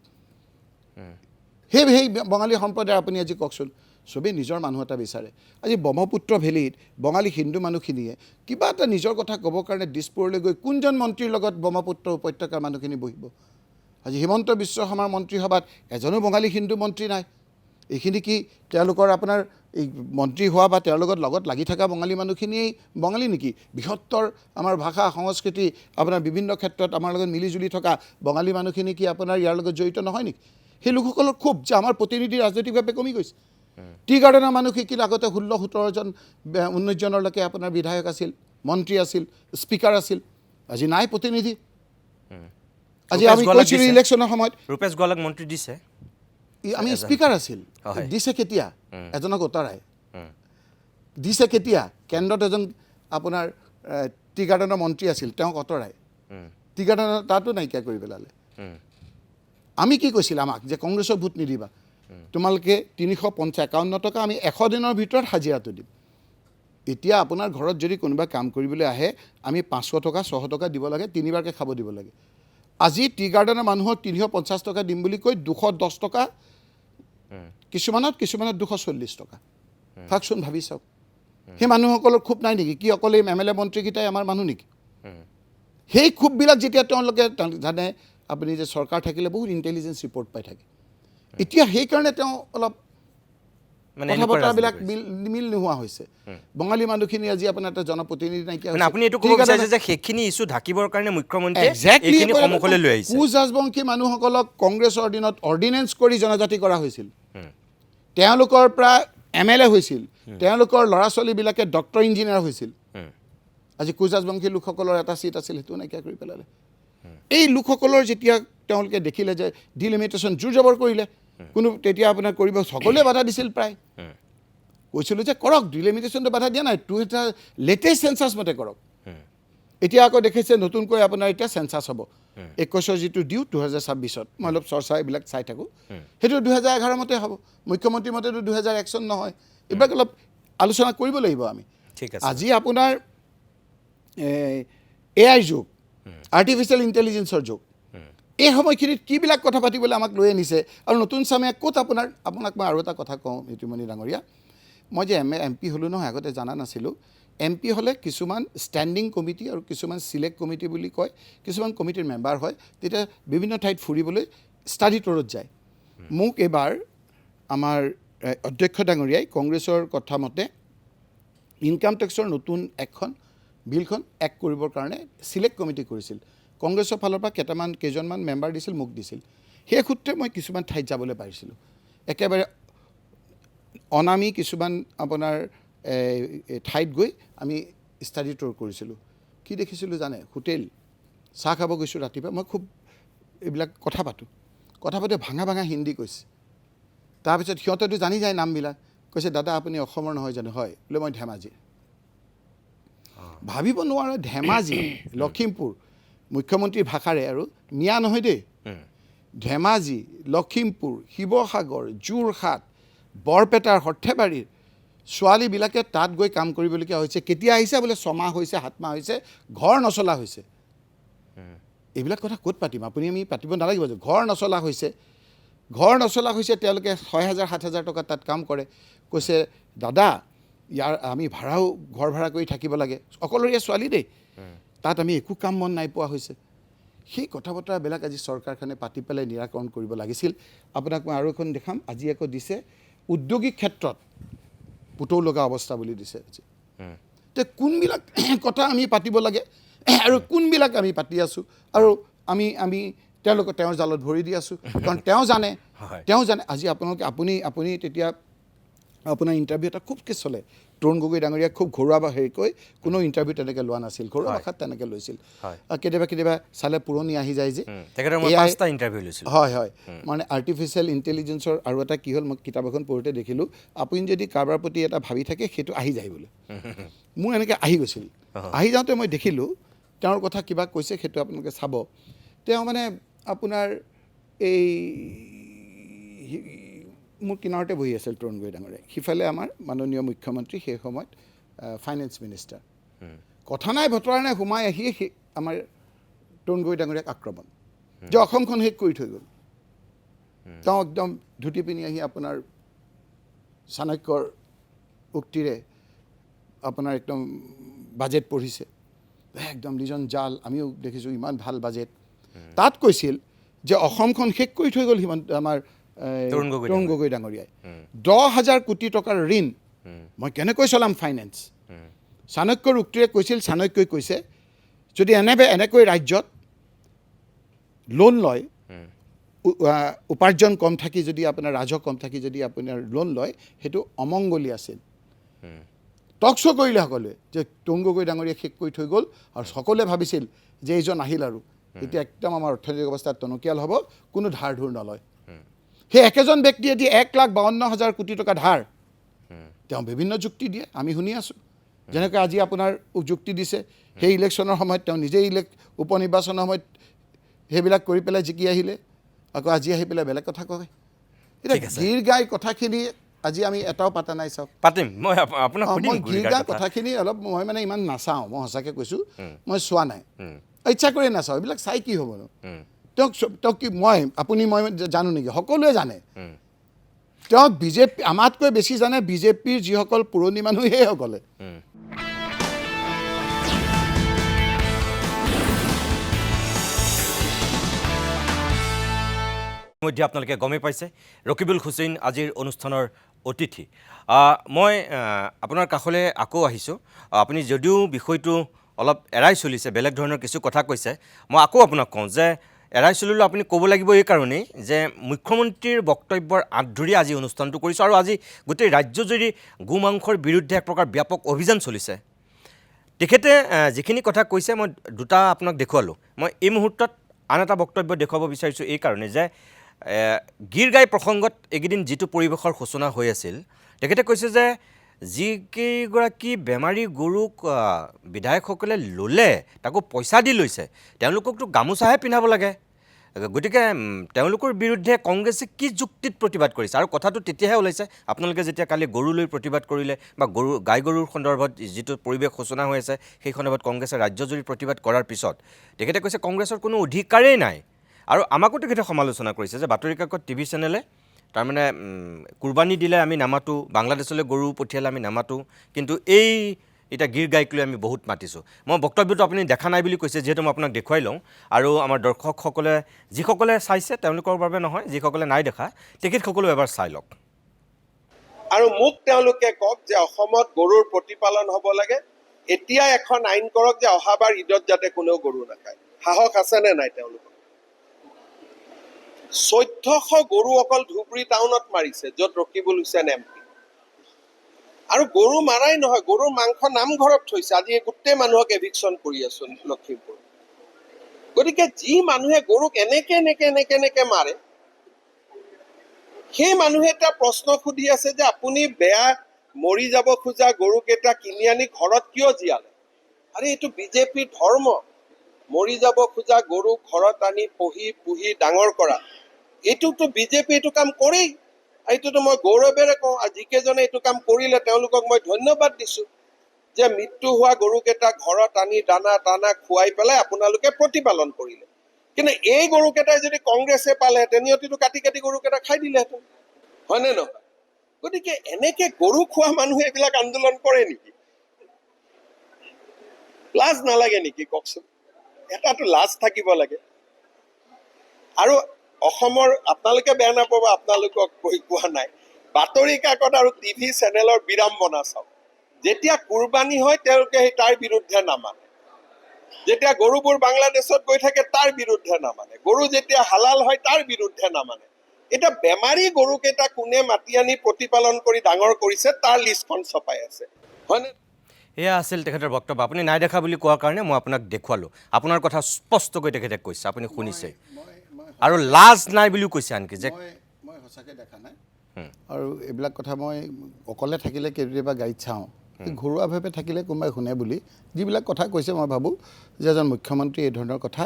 সেই বঙালী সম্প্ৰদায় আপুনি আজি কওকচোন চবেই নিজৰ মানুহ এটা বিচাৰে আজি ব্ৰহ্মপুত্ৰ ভেলীত বঙালী হিন্দু মানুহখিনিয়ে কিবা এটা নিজৰ কথা ক'বৰ কাৰণে দিছপুৰলৈ গৈ কোনজন মন্ত্ৰীৰ লগত ব্ৰহ্মপুত্ৰ উপত্যকাৰ মানুহখিনি বহিব আজি হিমন্ত বিশ্ব শৰ্মাৰ মন্ত্ৰীসভাত এজনো বঙালী হিন্দু মন্ত্ৰী নাই এইখিনি কি তেওঁলোকৰ আপোনাৰ এই মন্ত্ৰী হোৱা বা তেওঁলোকৰ লগত লাগি থকা বঙালী মানুহখিনিয়েই বঙালী নেকি বৃহত্তৰ আমাৰ ভাষা সংস্কৃতি আপোনাৰ বিভিন্ন ক্ষেত্ৰত আমাৰ লগত মিলিজুলি থকা বঙালী মানুহখিনি কি আপোনাৰ ইয়াৰ লগত জড়িত নহয় নেকি সেই লোকসকলৰ খুব যে আমাৰ প্ৰতিনিধি ৰাজনৈতিকভাৱে কমি গৈছে টি গাৰ্ডেনৰ মানুহ শিকিল আগতে 16-17জন 19জনলৈকে আপোনাৰ বিধায়ক আছিল মন্ত্ৰী আছিল স্পীকাৰ আছিল আজি নাই প্ৰতিনিধি আজি আমি কৈছিলোঁ ইলেকশ্যনৰ সময়ত ৰূপেশ গোৱালাক মন্ত্ৰী দিছে আমি স্পীকাৰ আছিল দিছে কেতিয়া এজনক উতৰাই দিছে কেতিয়া কেন্দ্ৰত এজন আপোনাৰ টি গাৰ্ডেনৰ মন্ত্ৰী আছিল তেওঁক অতৰাই টি গাৰ্ডেনৰ তাতো নাইকিয়া কৰি পেলালে আমি কি কৈছিল আমাক যে কংগ্ৰেছক ভোট নিদিবা তোমালোকে 355 টকা আমি 100 দিনৰ ভিতৰত হাজিৰাটো দিম এতিয়া আপোনাৰ ঘৰত যদি কোনোবা কাম কৰিবলৈ আহে আমি 500 টকা 600 টকা দিব লাগে তিনিবাৰকৈ খাব দিব লাগে আজি টি গাৰ্ডেনৰ মানুহক 350 টকা দিম বুলি কৈ 210 টকা কিছুমানত 240 টকা ভাবচোন ভাবি চাওক সেই মানুহসকলৰ খুব নাই নেকি কি অকল এই এম এল এ মন্ত্ৰীকেইটাই আমাৰ মানুহ নেকি সেই খুববিলাক যেতিয়া তেওঁলোকে জানে আপুনি যে চৰকাৰ থাকিলে বহুত ইণ্টেলিজেঞ্চ ৰিপৰ্ট পাই থাকে এতিয়া সেইকাৰণে তেওঁ অলপ কথা বতৰাবিলাক মিল নোহোৱা হৈছে বঙালী মানুহখিনি আজি আপোনাৰ এটা জনপ্ৰতিনিধি নাইকিয়া হৈছে আপুনি এইটো ক'ব বিচাৰিছে যে সেইখিনি ইছ্যু ঢাকিবৰ কাৰণে মুখ্যমন্ত্ৰীয়ে এইখিনি সন্মুখলৈ লৈ আহিছে কোচ ৰাজবংশী মানুহসকলক কংগ্ৰেছৰ দিনত অৰ্ডিনেন্স কৰি জনজাতি কৰা হৈছিল তেওঁলোকৰ পৰা MLA হৈছিল তেওঁলোকৰ ল'ৰা ছোৱালীবিলাকে ডক্টৰ ইঞ্জিনিয়াৰ হৈছিল আজি কোচ ৰাজবংশী লোকসকলৰ এটা চিট আছিল সেইটো নাইকিয়া কৰি পেলালে এই লোকসকলৰ যেতিয়া তেওঁলোকে দেখিলে যে ডিলিমিটেশ্যন জোৰ জবৰ কৰিলে কোনো তেতিয়া আপোনাৰ কৰিব সকলোৱে বাধা দিছিল প্ৰায় কৈছিলোঁ যে কৰক ডিলিমিটেশ্যনটো বাধা দিয়া নাই এটা লেটেষ্ট চেঞ্চাছ মতে কৰক এতিয়া আকৌ দেখিছে নতুনকৈ আপোনাৰ এতিয়া চেঞ্চাছ হ'ব 21ৰ যিটো ডিউ 2026ত মই অলপ চৰ্চা এইবিলাক চাই থাকোঁ সেইটো 2011 মতে হ'ব মুখ্যমন্ত্ৰী মতেতো 2001 চন নহয় এইবিলাক অলপ আলোচনা কৰিব লাগিব আমি ঠিক আছে আজি আপোনাৰ AI যুগ আৰ্টিফিচিয়েল ইণ্টেলিজেঞ্চৰ যুগ এই সময়খিনিত কিবিলাক কথা পাতিবলৈ আমাক লৈ আনিছে আৰু নতুন চামে ক'ত আপোনাক মই আৰু এটা কথা কওঁ ইতিমণি ডাঙৰীয়া মই যে MP হ'লোঁ নহয় আগতে জানা নাছিলোঁ MP হ'লে কিছুমান ষ্টেণ্ডিং কমিটি আৰু কিছুমান চিলেক্ট কমিটি বুলি কয় কিছুমান কমিটিৰ মেম্বাৰ হয় তেতিয়া বিভিন্ন ঠাইত ফুৰিবলৈ ষ্টাডি টুৰত যায় মোক এবাৰ আমাৰ অধ্যক্ষ ডাঙৰীয়াই কংগ্ৰেছৰ কথা মতে ইনকাম টেক্সৰ নতুন বিলখন এক কৰিবৰ কাৰণে চিলেক্ট কমিটি কৰিছিল কংগ্ৰেছৰ ফালৰ পৰা কেইজনমান মেম্বাৰ দিছিল মোক দিছিল সেই সূত্ৰে মই কিছুমান ঠাইত যাবলৈ পাৰিছিলোঁ একেবাৰে অনামী কিছুমান আপোনাৰ ঠাইত গৈ আমি ষ্টাডি টুৰ কৰিছিলোঁ কি দেখিছিলোঁ জানে হোটেল চাহ খাব গৈছোঁ ৰাতিপুৱা মই খুব এইবিলাক কথা পাতি ভাঙা হিন্দী কৈছে তাৰপিছত সিহঁতেতো জানি যায় নামবিলাক কৈছে দাদা আপুনি অসমৰ নহয় জানো হয় বোলে মই ধেমাজিৰ ভাবিব নোৱাৰে ধেমাজি লখিমপুৰ মুখ্যমন্ত্ৰীৰ ভাষাৰে আৰু মিয়া নহয় দেই ধেমাজি লখিমপুৰ শিৱসাগৰ যোৰহাট বৰপেটাৰ সৰ্থেবাৰীৰ ছোৱালীবিলাকে তাত গৈ কাম কৰিবলগীয়া হৈছে কেতিয়া আহিছে বোলে 6 মাহ হৈছে 7 মাহ হৈছে ঘৰ নচলা হৈছে এইবিলাক কথা ক'ত পাতিম আমি পাতিব নালাগিব যে ঘৰ নচলা হৈছে তেওঁলোকে 6,000-7,000 টকা তাত কাম কৰে কৈছে দাদা ইয়াৰ আমি ঘৰ ভাড়া কৰি থাকিব লাগে অকলৰীয়া ছোৱালী দেই তাত আমি একো কাম মন নাই পোৱা হৈছে সেই কথা বতৰাবিলাক আজি চৰকাৰখনে পাতি পেলাই নিৰাকৰণ কৰিব লাগিছিল আপোনাক মই আৰু এখন দেখাম আজি আকৌ দিছে উদ্যোগিক ক্ষেত্ৰত পুতৌ লগা অৱস্থা বুলি দিছে আজি তে কোনবিলাক কথা আমি পাতিব লাগে আৰু কোনবিলাক আমি পাতি আছোঁ আৰু আমি তেওঁৰ জালত ভৰি দি আছোঁ কাৰণ তেওঁ জানে আজি আপুনি তেতিয়া আপোনাৰ ইণ্টাৰভিউ এটা খুবকৈ চলে তৰুণ গগৈ ডাঙৰীয়াক খুব ঘৰুৱা হেৰিকৈ কোনো ইণ্টাৰভিউ তেনেকৈ লোৱা নাছিল ঘৰুৱা ভাষাত তেনেকৈ লৈছিল কেতিয়াবা চালে পুৰণি আহি যায় যে হয় মানে আৰ্টিফিচিয়েল ইণ্টেলিজেঞ্চৰ আৰু এটা কি হ'ল মই কিতাপ এখন পঢ়োঁতে দেখিলোঁ আপুনি যদি কাৰোবাৰ প্ৰতি এটা ভাবি থাকে সেইটো আহি যায় বোলে মোৰ এনেকৈ আহি গৈছিল আহি যাওঁতে মই দেখিলোঁ তেওঁৰ কথা কিবা কৈছে সেইটো আপোনালোকে চাব তেওঁ মানে আপোনাৰ এই মোৰ কিনাৰতে বহি আছিল তৰুণ গগৈ ডাঙৰীয়া সিফালে আমাৰ মাননীয় মুখ্যমন্ত্ৰী সেই সময়ত ফাইনেন্স মিনিষ্টাৰ কথা নাই বতৰা নাই সোমাই আহি আমাৰ তৰুণ গগৈ ডাঙৰীয়াক আক্ৰমণ যে অসমখন শেষ কৰি থৈ গ'ল তেওঁ একদম ধুতি পিন্ধি আহি আপোনাৰ চাণক্যৰ উক্তিৰে আপোনাৰ একদম বাজেট পঢ়িছে একদম লিজন জাল আমিও দেখিছোঁ ইমান ভাল বাজেট তাত কৈছিল যে অসমখন শেষ কৰি থৈ গ'ল আমাৰ তৰুণ গগৈ ডাঙৰীয়াই 10,000 কোটি টকাৰ ঋণ মই কেনেকৈ চলাম ফাইনেন্স চাণক্যৰ উক্তিৰে কৈছিল চাণক্যই কৈছে যদি এনেকৈ ৰাজ্যত লোন লয় উপাৰ্জন কম থাকি যদি আপোনাৰ ৰাজহ কম থাকি যদি আপোনাৰ লোন লয় সেইটো অমংগলী আছিল টক শ্ব' কৰিলে সকলোৱে যে তৰুণ গগৈ ডাঙৰীয়াই শেষ কৰি থৈ গ'ল আৰু সকলোৱে ভাবিছিল যে এইজন আহিল আৰু এতিয়া একদম আমাৰ অৰ্থনৈতিক অৱস্থা টনকিয়াল হ'ব কোনো ধাৰ ধুৰ নলয় সেই একেজন ব্যক্তিয়ে দিয়ে 1,52,000 কোটি টকা ধাৰ তেওঁ বিভিন্ন যুক্তি দিয়ে আমি শুনি আছোঁ যেনেকৈ আজি আপোনাৰ যুক্তি দিছে সেই ইলেকশ্যনৰ সময়ত তেওঁ নিজেই উপ নিৰ্বাচনৰ সময়ত সেইবিলাক কৰি পেলাই জিকি আহিলে আকৌ আজি আহি পেলাই বেলেগ কথা কয় এতিয়া গীৰ গাই কথাখিনি আজি আমি এটাও পাতা নাই চাওক পাতিম মই আপোনাক সুধিম মই গীৰ গাই কথাখিনি অলপ মই মানে ইমান নাচাওঁ মই সঁচাকৈ কৈছোঁ মই চোৱা নাই ইচ্ছা কৰি নাচাওঁ এইবিলাক চাই কি হ'বনো তেওঁক কি মই জানো নেকি সকলোৱে জানে তেওঁক বিজেপি আমাতকৈ বেছি জানে বিজেপিৰ যিসকল পুৰণি মানুহ সেইসকলে ইতিমধ্যে আপোনালোকে গমেই পাইছে ৰকিবুল হুছেইন আজিৰ অনুষ্ঠানৰ অতিথি মই আপোনাৰ কাষলৈ আকৌ আহিছোঁ আপুনি যদিও বিষয়টো অলপ এৰাই চলিছে বেলেগ ধৰণৰ কিছু কথা কৈছে মই আকৌ আপোনাক কওঁ যে এৰাই চলিলেও আপুনি ক'ব লাগিব এই কাৰণেই যে মুখ্যমন্ত্ৰীৰ বক্তব্যৰ আঁত ধৰি আজি অনুষ্ঠানটো কৰিছোঁ আৰু আজি গোটেই ৰাজ্যজুৰি গো মাংসৰ বিৰুদ্ধে এক প্ৰকাৰ ব্যাপক অভিযান চলিছে তেখেতে যিখিনি কথা কৈছে মই দুটা আপোনাক দেখুৱালোঁ মই এই মুহূৰ্তত আন এটা বক্তব্য দেখুৱাব বিচাৰিছোঁ এই কাৰণে যে গীৰ গাই প্ৰসংগত এইকেইদিন যিটো পৰিৱেশৰ সূচনা হৈ আছিল তেখেতে কৈছে যে যিকেইগৰাকী বেমাৰী গৰুক বিধায়কসকলে ল'লে তাকো পইচা দি লৈছে তেওঁলোককতো গামোচাহে পিন্ধাব লাগে গতিকে তেওঁলোকৰ বিৰুদ্ধে কংগ্ৰেছে কি যুক্তিত প্ৰতিবাদ কৰিছে আৰু কথাটো তেতিয়াহে ওলাইছে আপোনালোকে যেতিয়া কালি গৰু লৈ প্ৰতিবাদ কৰিলে বা গাই গৰুৰ সন্দৰ্ভত যিটো পৰিৱেশ সূচনা হৈ আছে সেই সন্দৰ্ভত কংগ্ৰেছে ৰাজ্যজুৰি প্ৰতিবাদ কৰাৰ পিছত তেখেতে কৈছে কংগ্ৰেছৰ কোনো অধিকাৰেই নাই আৰু আমাকো তেখেতে সমালোচনা কৰিছে যে বাতৰি কাকত টিভি চেনেলে তাৰমানে কুৰবানী দিলে আমি নামাতো বাংলাদেশলৈ গৰু পঠিয়ালে আমি নামাতো কিন্তু এই এতিয়া গীৰ গাইক লৈ আমি বহুত মাতিছোঁ মই বক্তব্যটো আপুনি দেখা নাই বুলি কৈছে যিহেতু মই আপোনাক দেখুৱাই লওঁ আৰু আমাৰ দৰ্শকসকলে যিসকলে চাইছে তেওঁলোকৰ বাবে নহয় যিসকলে নাই দেখা তেখেতসকলো এবাৰ চাই লওক আৰু মোক তেওঁলোকে কওক যে অসমত গৰুৰ প্ৰতিপালন হ'ব লাগে এতিয়া এখন আইন কৰক যে অহাবাৰ ঈদত যাতে কোনেও গৰু নাখায় সাহস আছেনে নাই তেওঁলোকৰ 1400 গৰু অকল ধুবুৰী টাউনত মাৰিছে য'ত ৰকিবুল হুছেইন MP আৰু গৰু মাৰাই নহয় গৰুৰ মাংস নামঘৰত থৈছে আজি গোটেই মানুহক এভিকশ্যন কৰি আছো লখিমপুৰ গতিকে যি মানুহে গৰুক এনেকে মাৰে সেই মানুহে এটা প্ৰশ্ন সুধি আছে যে আপুনি বেয়া মৰি যাব খোজা গৰুকেইটা কিনি আনি ঘৰত কিয় জীয়ালে আৰে এইটো বিজেপিৰ ধৰ্ম মৰি যাব খোজা গৰু ঘৰত আনি পুহি ডাঙৰ কৰা এইটোতো বিজেপি এইটো কাম কৰেই এইটোতো মই গৌৰৱেৰে কওঁ যিকেইজনে এইটো কাম কৰিলে তেওঁলোকক মই ধন্যবাদ দিছোঁ যে মৃত্যু হোৱা গৰুকেইটা ঘৰত আনি দানা খুৱাই পেলাই আপোনালোকে প্ৰতিপালন কৰিলে কিন্তু এই গৰুকেইটাই যদি কংগ্ৰেছে পালেহেঁতেন সিহঁতিতো কাটি গৰুকেইটা খাই দিলেহেঁতেন হয়নে নহয় গতিকে এনেকে গৰু খোৱা মানুহে এইবিলাক আন্দোলন কৰে নেকি লাজ নালাগে নেকি কওকচোন এটাতো লাজ থাকিব লাগে আৰু অসমৰ আপোনালোকে বেয়া নাপাব আপোনালোকক কৈ কোৱা নাই বাতৰি কাকত আৰু টিভি চেনেলৰ বিড়ম্বনা চাওক যেতিয়া কুৰবানী হয় তেওঁলোকে তাৰ বিৰুদ্ধে নামানে যেতিয়া গৰুবোৰ বাংলাদেশত গৈ থাকে তাৰ বিৰুদ্ধে নামানে গৰু যেতিয়া হালাল হয় তাৰ বিৰুদ্ধে নামানে এটা বেমাৰী গৰুকেইটা কোনে মাতি আনি প্ৰতিপালন কৰি ডাঙৰ কৰিছে তাৰ লিষ্টখন ছপাই আছে হয়নে এয়া আছিল তেখেতৰ বক্তব্য আপুনি নাই দেখা বুলি কোৱাৰ কাৰণে মই আপোনাক দেখুৱালোঁ আপোনাৰ কথা স্পষ্টকৈ তেখেতে কৈছে আপুনি শুনিছে আৰু লাজ নাই বুলিও কৈছে আনকি যে মই সঁচাকৈ দেখা নাই আৰু এইবিলাক কথা মই অকলে থাকিলে কেতিয়াবা গাড়ীত চাওঁ ঘৰুৱাভাৱে থাকিলে কোনোবাই শুনে বুলি যিবিলাক কথা কৈছে মই ভাবোঁ যে এজন মুখ্যমন্ত্ৰী এই ধৰণৰ কথা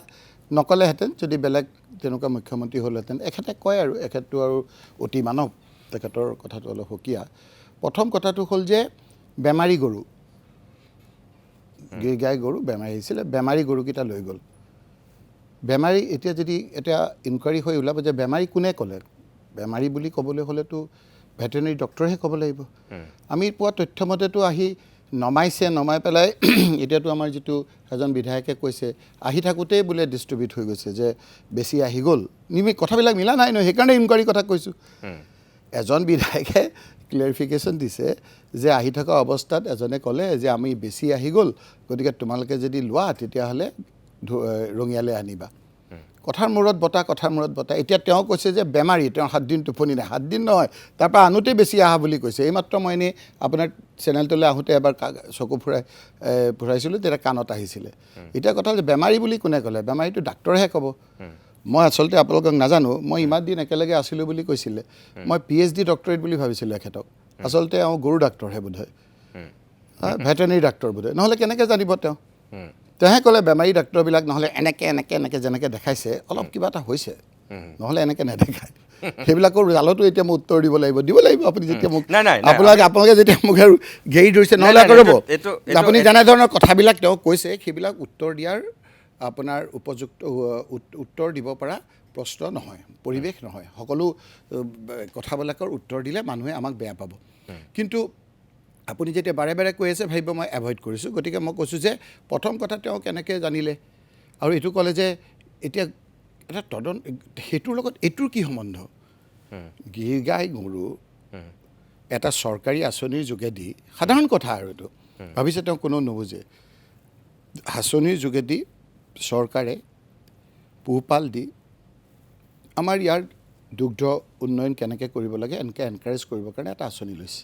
নকলেহেঁতেন যদি বেলেগ তেনেকুৱা মুখ্যমন্ত্ৰী হ'লহেঁতেন এখেতে কয় আৰু এখেতটো আৰু অতি মানৱ তেখেতৰ কথাটো অলপ সুকীয়া প্ৰথম কথাটো হ'ল যে বেমাৰী গৰু গীৰ গাই গৰু বেমাৰী আহিছিলে বেমাৰী গৰুকেইটা লৈ গ'ল বেমাৰী এতিয়া যদি এটা ইনকুৱাৰী হৈ ওলাব যে বেমাৰী কোনে ক'লে বেমাৰী বুলি ক'বলৈ হ'লেতো ভেটেৰিনেৰী ডক্টৰেহে ক'ব লাগিব। আমি পোৱা তথ্যমতেতো আহি নমাই পেলাই এতিয়াতো আমাৰ যিটো এজন বিধায়কে কৈছে আহি থাকোঁতেই বোলে ডিষ্ট্ৰিবিউট হৈ গৈছে যে বেছি আহি গ'ল। কথাবিলাক মিলা নাই নহয়, সেইকাৰণে ইনকুৱাৰী কথা কৈছোঁ। এজন বিধায়কে ক্লেৰিফিকেশ্যন দিছে যে আহি থকা অৱস্থাত এজনে ক'লে যে আমি বেছি আহি গ'ল, গতিকে তোমালোকে যদি লোৱা তেতিয়াহ'লে ৰঙিয়ালৈ আনিবা। কথাৰ মূৰত বতা। এতিয়া তেওঁ কৈছে যে বেমাৰী, তেওঁ 7 দিন টোপনি নাই। 7 দিন নহয়, তাৰপৰা আনোতেই বেছি আহা বুলি কৈছে। এইমাত্ৰ মই এনেই আপোনাৰ চেনেলটোলৈ আহোঁতে এবাৰ চকু ফুৰাইছিলোঁ, তেতিয়া কাণত আহিছিলে। এতিয়া কথা যে বেমাৰী বুলি কোনে ক'লে? বেমাৰীটো ডাক্তৰেহে ক'ব। মই আচলতে আপোনালোকক নাজানো, মই ইমান দিন একেলগে আছিলোঁ বুলি কৈছিলে। মই PhD ডক্টৰেট বুলি ভাবিছিলোঁ এখেতক। আচলতে তেওঁ গৰু ডাক্তৰহে বোধহয়, ভেটেৰিনেৰী ডাক্তৰ বোধহয়। নহ'লে কেনেকৈ জানিব তেওঁ? তেওঁহে ক'লে বেমাৰী ডাক্তৰবিলাক নহ'লে এনেকৈ যেনেকৈ দেখাইছে অলপ কিবা এটা হৈছে, নহ'লে এনেকৈ নেদেখায়। সেইবিলাকৰ জালতো এতিয়া মই উত্তৰ দিব লাগিব আপুনি যেতিয়া মোক আপোনালোকে যেতিয়া মোক আৰু ঘেৰি ধৰিছে, নহ'লে আকৌ ৰ'ব। আপুনি যেনেধৰণৰ কথাবিলাক তেওঁ কৈছে সেইবিলাক উত্তৰ দিয়াৰ আপোনাৰ উপযুক্ত উত্তৰ দিব পৰা প্ৰশ্ন নহয়, পৰিৱেশ নহয়। সকলো কথাবিলাকৰ উত্তৰ দিলে মানুহে আমাক বেয়া পাব। কিন্তু আপুনি যেতিয়া বাৰে বাৰে কৈ আছে ভাবিব মই এভইড কৰিছোঁ। গতিকে মই কৈছোঁ যে প্ৰথম কথা তেওঁ কেনেকৈ জানিলে, আৰু এইটো ক'লে যে এতিয়া এটা সেইটোৰ লগত এইটোৰ কি সম্বন্ধ? গিৰ গাই গৰু এটা চৰকাৰী আঁচনিৰ যোগেদি, সাধাৰণ কথা আৰু এইটো ভাবিছে তেওঁ কোনো নুবুজে, আঁচনিৰ যোগেদি চৰকাৰে পোহপাল দি আমাৰ ইয়াৰ দুগ্ধ উন্নয়ন কেনেকৈ কৰিব লাগে এনেকৈ এনকাৰেজ কৰিবৰ কাৰণে এটা আঁচনি লৈছে।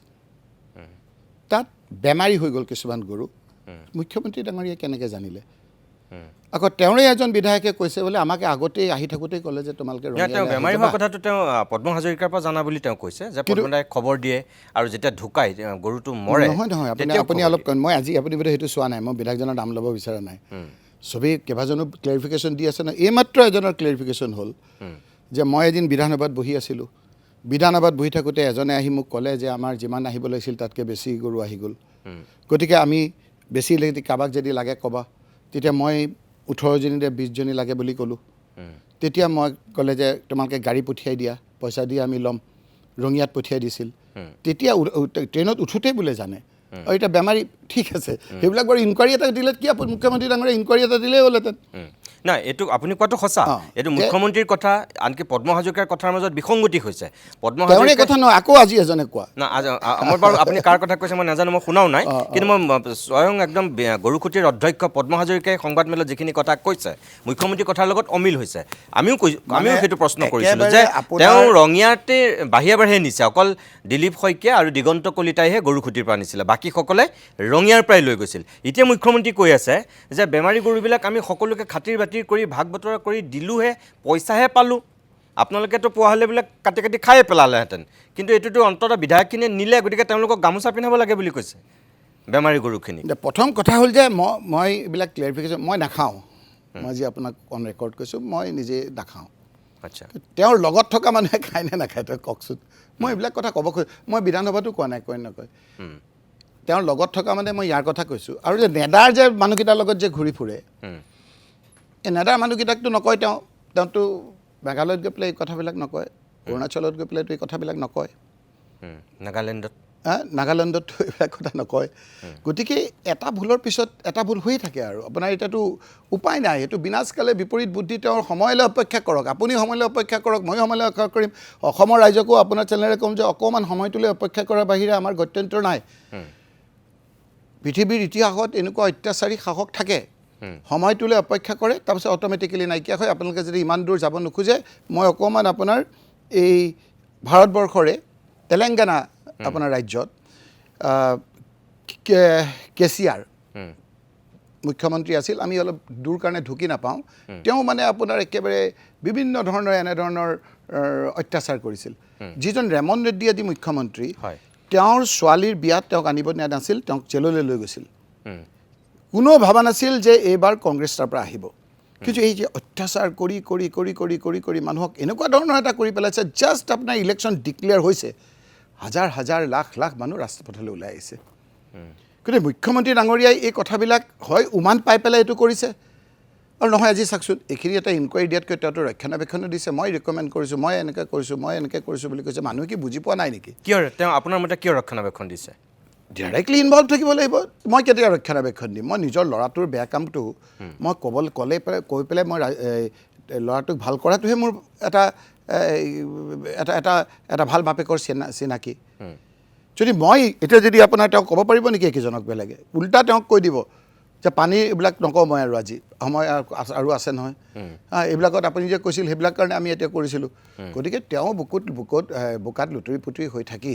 তাত বেমাৰী হৈ গ'ল কিছুমান গৰু। মুখ্যমন্ত্ৰী ডাঙৰীয়াই কেনেকৈ জানিলে? আকৌ তেওঁৰে এজন বিধায়কে কৈছে বোলে আমাকে আগতেই আহি থাকোঁতেই ক'লে যে তোমালোকে বেমাৰী হোৱা কথাটো তেওঁ পদ্ম হাজৰিকাৰ পৰা জানা বুলি তেওঁ কৈছে যে পদ্মদাই খবৰ দিয়ে আৰু যেতিয়া ঢুকাই গৰুটো মৰে। নহয় আপুনি অলপ মই আজি আপুনি বোধহয় সেইটো চোৱা নাই, মই বিধায়কজনৰ নাম ল'ব বিচৰা নাই। চবেই কেইবাজনো ক্লেৰিফিকেশ্যন দি আছে ন। এইমাত্ৰ এজনৰ ক্লেৰিফিকেশ্যন হ'ল যে মই এদিন বিধানসভাত বহি আছিলোঁ, বিধানসভাত বহি থাকোঁতে এজনে আহি মোক ক'লে যে আমাৰ যিমান আহিব লাগিছিল তাতকৈ বেছি গৰু আহি গ'ল, গতিকে আমি বেছি কাৰোবাক যদি লাগে ক'বা। তেতিয়া মই 18জনী 20জনী লাগে বুলি ক'লোঁ। তেতিয়া মই ক'লে যে তোমালোকে গাড়ী পঠিয়াই দিয়া, পইচা দি আমি ল'ম। ৰঙিয়াত পঠিয়াই দিছিল। তেতিয়া ট্ৰেইনত উঠোঁতেই বোলে জানে। আৰু এতিয়া বেমাৰী ঠিক আছে, সেইবিলাক বাৰু ইনকুৱাৰী এটা দিলে কি মুখ্যমন্ত্ৰী ডাঙৰীয়া ইনকুৱাৰী এটা দিলেই হ'লহেঁতেন। নাই, এইটো আপুনি কোৱাটো সঁচা। এইটো মুখ্যমন্ত্ৰীৰ কথা, আনকি পদ্ম হাজৰিকাৰ কথাৰ মাজত বিসংগতি হৈছে। পদ্ম হাজৰিকাৰ কথা নহয়, আকৌ আজি এজনে কোৱা না, মই বাৰু আপুনি কাৰ কথা কৈছে মই নাজানো, মই শুনাও নাই। কিন্তু মই স্বয়ং একদম গৰুখুটিৰ অধ্যক্ষ পদ্ম হাজৰিকাই সংবাদমেলত যিখিনি কথা কৈছে মুখ্যমন্ত্ৰীৰ কথাৰ লগত অমিল হৈছে। আমিও সেইটো প্ৰশ্ন কৰিছিলোঁ যে তেওঁ ৰঙিয়াতে বাহিৰে নিছে, অকল দিলীপ শইকীয়া আৰু দিগন্ত কলিতাইহে গৰুখুটিৰ পৰা নিছিলে, বাকীসকলে ৰঙিয়াৰ পৰাই লৈ গৈছিল। এতিয়া মুখ্যমন্ত্ৰী কৈ আছে যে বেমাৰী গৰুবিলাক আমি সকলোকে খাতিৰ বাতিৰ কৰি ভাগ বতৰা কৰি দিলোঁহে, পইচাহে পালোঁ, আপোনালোকেতো পোৱা হ'লে বিলাক কাটি খায়ে পেলালেহেঁতেন। কিন্তু এইটোতো অন্ততঃ বিধায়কখিনিয়ে নিলে, গতিকে তেওঁলোকক গামোচা পিন্ধাব লাগে বুলি কৈছে বেমাৰী গৰুখিনি। প্ৰথম কথা হ'ল যে মই এইবিলাক ক্লেৰিফিকেশ্যন মই নাখাওঁ। মই যি আপোনাক অন ৰেকৰ্ড কৈছোঁ, মই নিজে নাখাওঁ। আচ্ছা, তেওঁৰ লগত থকা মানুহে খায় নে নাখায় তই কওকচোন। মই এইবিলাক কথা ক'ব খোজোঁ, মই বিধানসভাতো কোৱা নাই, কয় নকয়। তেওঁৰ লগত থকা মানে মই ইয়াৰ কথা কৈছোঁ। আৰু যে নেডাৰ যে মানুহকেইটাৰ লগত যে ঘূৰি ফুৰে, এই নেডাৰ মানুহকেইটাকতো নকয়। তেওঁতো মেঘালয়ত গৈ পেলাই এই কথাবিলাক নকয়, অৰুণাচলত গৈ পেলাইতো এই কথাবিলাক নকয়, নাগালেণ্ডতো এইবিলাক কথা নকয়। গতিকে এটা ভুলৰ পিছত এটা ভুল হৈয়ে থাকে আৰু আপোনাৰ এতিয়াতো উপায় নাই। সেইটো বিনাশকালে বিপৰীত বুদ্ধি। তেওঁৰ সময়লৈ অপেক্ষা কৰক, আপুনি সময়লৈ অপেক্ষা কৰক, ময়ো সময়লৈ অপেক্ষা কৰিম। অসমৰ ৰাইজকো আপোনাৰ চেনেলে ক'ম যে অকণমান সময়টোলৈ অপেক্ষা কৰাৰ বাহিৰে আমাৰ গত্যন্তৰ নাই। পৃথিৱীৰ ইতিহাসত এনেকুৱা অত্যাচাৰী শাসক থাকে, সময়টোলৈ অপেক্ষা কৰে, তাৰপিছত অট'মেটিকেলি নাইকিয়া হয়। আপোনালোকে যদি ইমান দূৰ যাব নোখোজে, মই অকণমান আপোনাৰ এই ভাৰতবৰ্ষৰে তেলেংগানা আপোনাৰ ৰাজ্যত কেচিয়াৰ মুখ্যমন্ত্ৰী আছিল, আমি অলপ দূৰ কাৰণে ঢুকি নাপাওঁ। তেওঁ মানে আপোনাৰ একেবাৰে বিভিন্ন ধৰণৰ এনেধৰণৰ অত্যাচাৰ কৰিছিল। যিজন ৰেমন ৰেড্ডী আদি মুখ্যমন্ত্ৰী, তেওঁৰ ছোৱালীৰ বিয়াত তেওঁক আনিব নিয়া নাছিল, তেওঁক জেললৈ লৈ গৈছিল। কোনো ভবা নাছিল যে এইবাৰ কংগ্ৰেছ তাৰ পৰা আহিব। কিন্তু এই যে অত্যাচাৰ কৰি কৰি কৰি কৰি কৰি কৰি মানুহক এনেকুৱা ধৰণৰ এটা কৰি পেলাইছে, জাষ্ট আপোনাৰ ইলেকশ্যন ডিক্লেয়াৰ হৈছে, হাজাৰ হাজাৰ লাখ লাখ মানুহ ৰাজপথলৈ ওলাই আহিছে। কিন্তু মুখ্যমন্ত্ৰী ডাঙৰীয়াই এই কথাবিলাক হয় উমান পাই পেলাই এইটো কৰিছে, আৰু নহয় আজি চাওকচোন এইখিনি এটা ইনকুৱাৰী দিয়াতকৈ তেওঁতো ৰক্ষণাবেক্ষণ দিছে মই ৰিকমেণ্ড কৰিছোঁ মই এনেকৈ কৰিছোঁ বুলি কৈছে মানুহে কি বুজি পোৱা নাই নেকি কিয় তেওঁ আপোনাৰ মতে কিয় ৰক্ষণাবেক্ষণ দিছে ডাইৰেক্টলি ইনভলভ থাকিব লাগিব মই কেতিয়া ৰক্ষণাবেক্ষণ দিম মই নিজৰ ল'ৰাটোৰ বেয়া কামটো মই কৈ পেলাই মই ল'ৰাটোক ভাল কৰাটোহে মোৰ এটা এটা ভাল বাপেকৰ চিনাকি যদি মই এতিয়া যদি আপোনাৰ তেওঁক ক'ব পাৰিব নেকি এইকেইজনক বেলেগে উল্টা তেওঁক কৈ দিব যে পানী এইবিলাক নকওঁ মই আৰু আজি সময় আৰু আছে নহয় এইবিলাকত আপুনি যে কৈছিল সেইবিলাক কাৰণে আমি এতিয়া কৰিছিলোঁ গতিকে তেওঁ বোকাত লুতুৰি পুতুৰি হৈ থাকি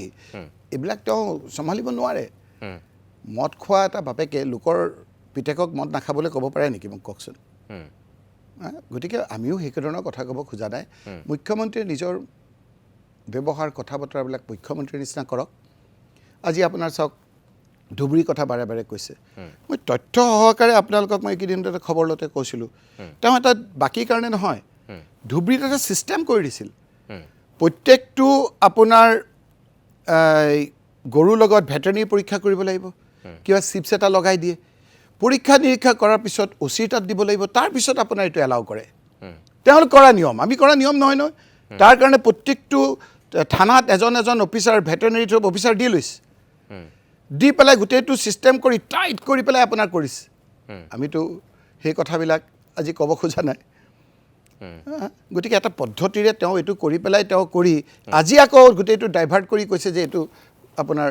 এইবিলাক তেওঁ চম্ভালিব নোৱাৰে মদ খোৱা এটা বাপেকে লোকৰ পিতেকক মদ নাখাবলৈ ক'ব পাৰে নেকি মোক কওকচোন গতিকে আমিও সেইধৰণৰ কথা ক'ব খোজা নাই মুখ্যমন্ত্ৰীয়ে নিজৰ ব্যৱহাৰ কথা বতৰাবিলাক মুখ্যমন্ত্ৰীৰ নিচিনা কৰক আজি আপোনাৰ চাওক ধুবুৰীৰ কথা বাৰে বাৰে কৈছে মই তথ্য সহকাৰে আপোনালোকক মই এইকেইদিনতে খবৰ লওঁতে কৈছিলোঁ তেওঁ এটা বাকী কাৰণে নহয় ধুবুৰীত এটা ছিষ্টেম কৰি দিছিল প্ৰত্যেকটো আপোনাৰ গৰুৰ লগত ভেটেৰিনেৰী পৰীক্ষা কৰিব লাগিব কিবা চিপছ এটা লগাই দিয়ে পৰীক্ষা নিৰীক্ষা কৰাৰ পিছত অচিৰ তাত দিব লাগিব তাৰপিছত আপোনাৰ এইটো এলাউ কৰে তেওঁলোক কৰা নিয়ম আমি কৰা নিয়ম নহয় নহয় তাৰ কাৰণে প্ৰত্যেকটো থানাত এজন অফিচাৰ ভেটেৰিনেৰী অফিচাৰ দি লৈছে দি পেলাই গোটেইটো ছিষ্টেম কৰি টাইট কৰি পেলাই আপোনাৰ কৰিছে আমিতো সেই কথাবিলাক আজি ক'ব খোজা নাই গতিকে এটা পদ্ধতিৰে তেওঁ এইটো কৰি পেলাই তেওঁ কৰি আজি আকৌ গোটেইটো ডাইভাৰ্ট কৰি কৈছে যে এইটো আপোনাৰ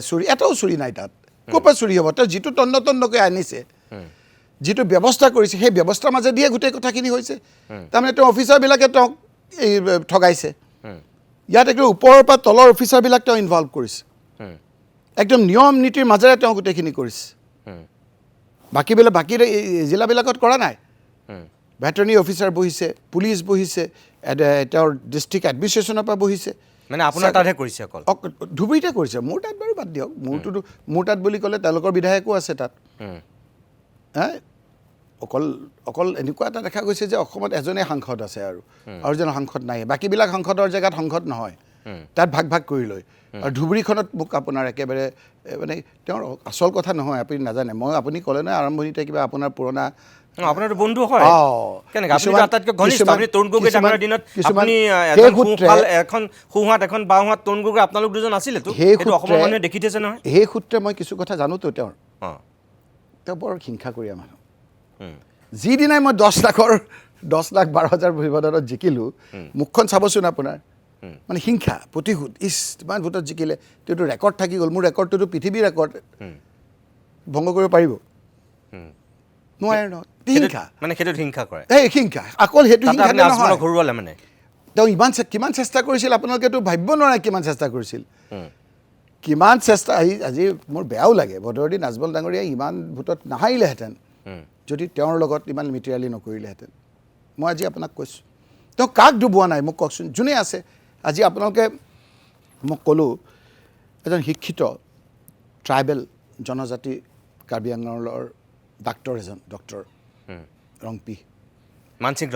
চুৰি এটাও চুৰি নাই তাত ক'ৰ পৰা চুৰি হ'ব তেওঁ যিটো তন্নকৈ আনিছে যিটো ব্যৱস্থা কৰিছে সেই ব্যৱস্থাৰ মাজেদিয়ে গোটেই কথাখিনি হৈছে তাৰমানে তেওঁ অফিচাৰবিলাকে তেওঁক এই ঠগাইছে ইয়াত একদম ওপৰৰ পৰা তলৰ অফিচাৰবিলাক তেওঁ ইনভলভ কৰিছে একদম নিয়ম নীতিৰ মাজেৰে তেওঁ গোটেইখিনি কৰিছে বাকী জিলাবিলাকত কৰা নাই ভেটেৰিনেৰী অফিচাৰ বহিছে পুলিচ বহিছে তেওঁৰ ডিষ্ট্ৰিক্ট এডমিনিষ্ট্ৰেশ্যনৰ পৰা বহিছে মানে আপোনাৰ তাতহে কৰিছে অকল ধুবুৰীতে কৰিছে মোৰ তাত বাৰু বাদ দিয়ক মোৰ তাত বুলি ক'লে তেওঁলোকৰ বিধায়কো আছে তাত অকল এনেকুৱা এটা দেখা গৈছে যে অসমত এজনেই সাংসদ আছে আৰু এজন সাংসদ নাই বাকীবিলাক সাংসদৰ জেগাত সাংসদ নহয় তাত ভাগ কৰি লয় আৰু ধুবুৰীখনত মোক আপোনাৰ একেবাৰে মানে তেওঁৰ আচল কথা নহয় আপুনি নাজানে মই আপুনি ক'লে নহয় আৰম্ভণিতে কিবা আপোনাৰ পুৰণা আপোনাৰতো বন্ধু হয় কেনেকৈ আপুনি আটাইতকৈ ঘনিষ্ঠ আপুনি তৰুণ গগৈ ডাঙৰ দিনত আপুনি এখন সোঁহাত এখন বাওঁহাত তৰুণ গগৈ আপোনালোক দুজন আছিলেতো সেইটো অসমৰ মানুহে দেখি থৈছে নহয় সেই সূত্ৰে মই কিছু কথা জানোতো তেওঁ বৰ হিংসা কৰিয়া মানুহ যিদিনাই মই 10,12,000 ভোটত জিকিলোঁ মুখখন চাবচোন আপোনাৰ মানে হিংসা প্ৰতিশোধ ইমান ভোটত জিকিলে তেওঁতো ৰেকৰ্ড থাকি গ'ল মোৰ ৰেকৰ্ডটোতো পৃথিৱীৰ ৰেকৰ্ড ভংগ কৰিব পাৰিব নোৱাৰে নহয় হিংসা মানে সেইটোত হিংসা কৰে হিংসা অকল সেইটো হিংসা নহয় ঘৰুৱালে মানে তেওঁ কিমান চেষ্টা কৰিছিল আপোনালোকেতো ভাবিব নোৱাৰে কিমান চেষ্টা কৰিছিল কিমান চেষ্টা আজি মোৰ বেয়াও লাগে বদৰুদ্দিন নাজমল ডাঙৰীয়াই ইমান ভোটত নাহাৰিলেহেঁতেন যদি তেওঁৰ লগত ইমান মেটেৰিয়েলি নকৰিলেহেঁতেন মই আজি আপোনাক কৈছোঁ তেওঁ কাক ডুবোৱা নাই মোক কওকচোন যোনে আছে আজি আপোনালোকে মোক ক'লোঁ এজন শিক্ষিত ট্ৰাইবেল জনজাতি কাৰ্বি আংলঙৰ ডক্টৰ ৰংপি মানসিং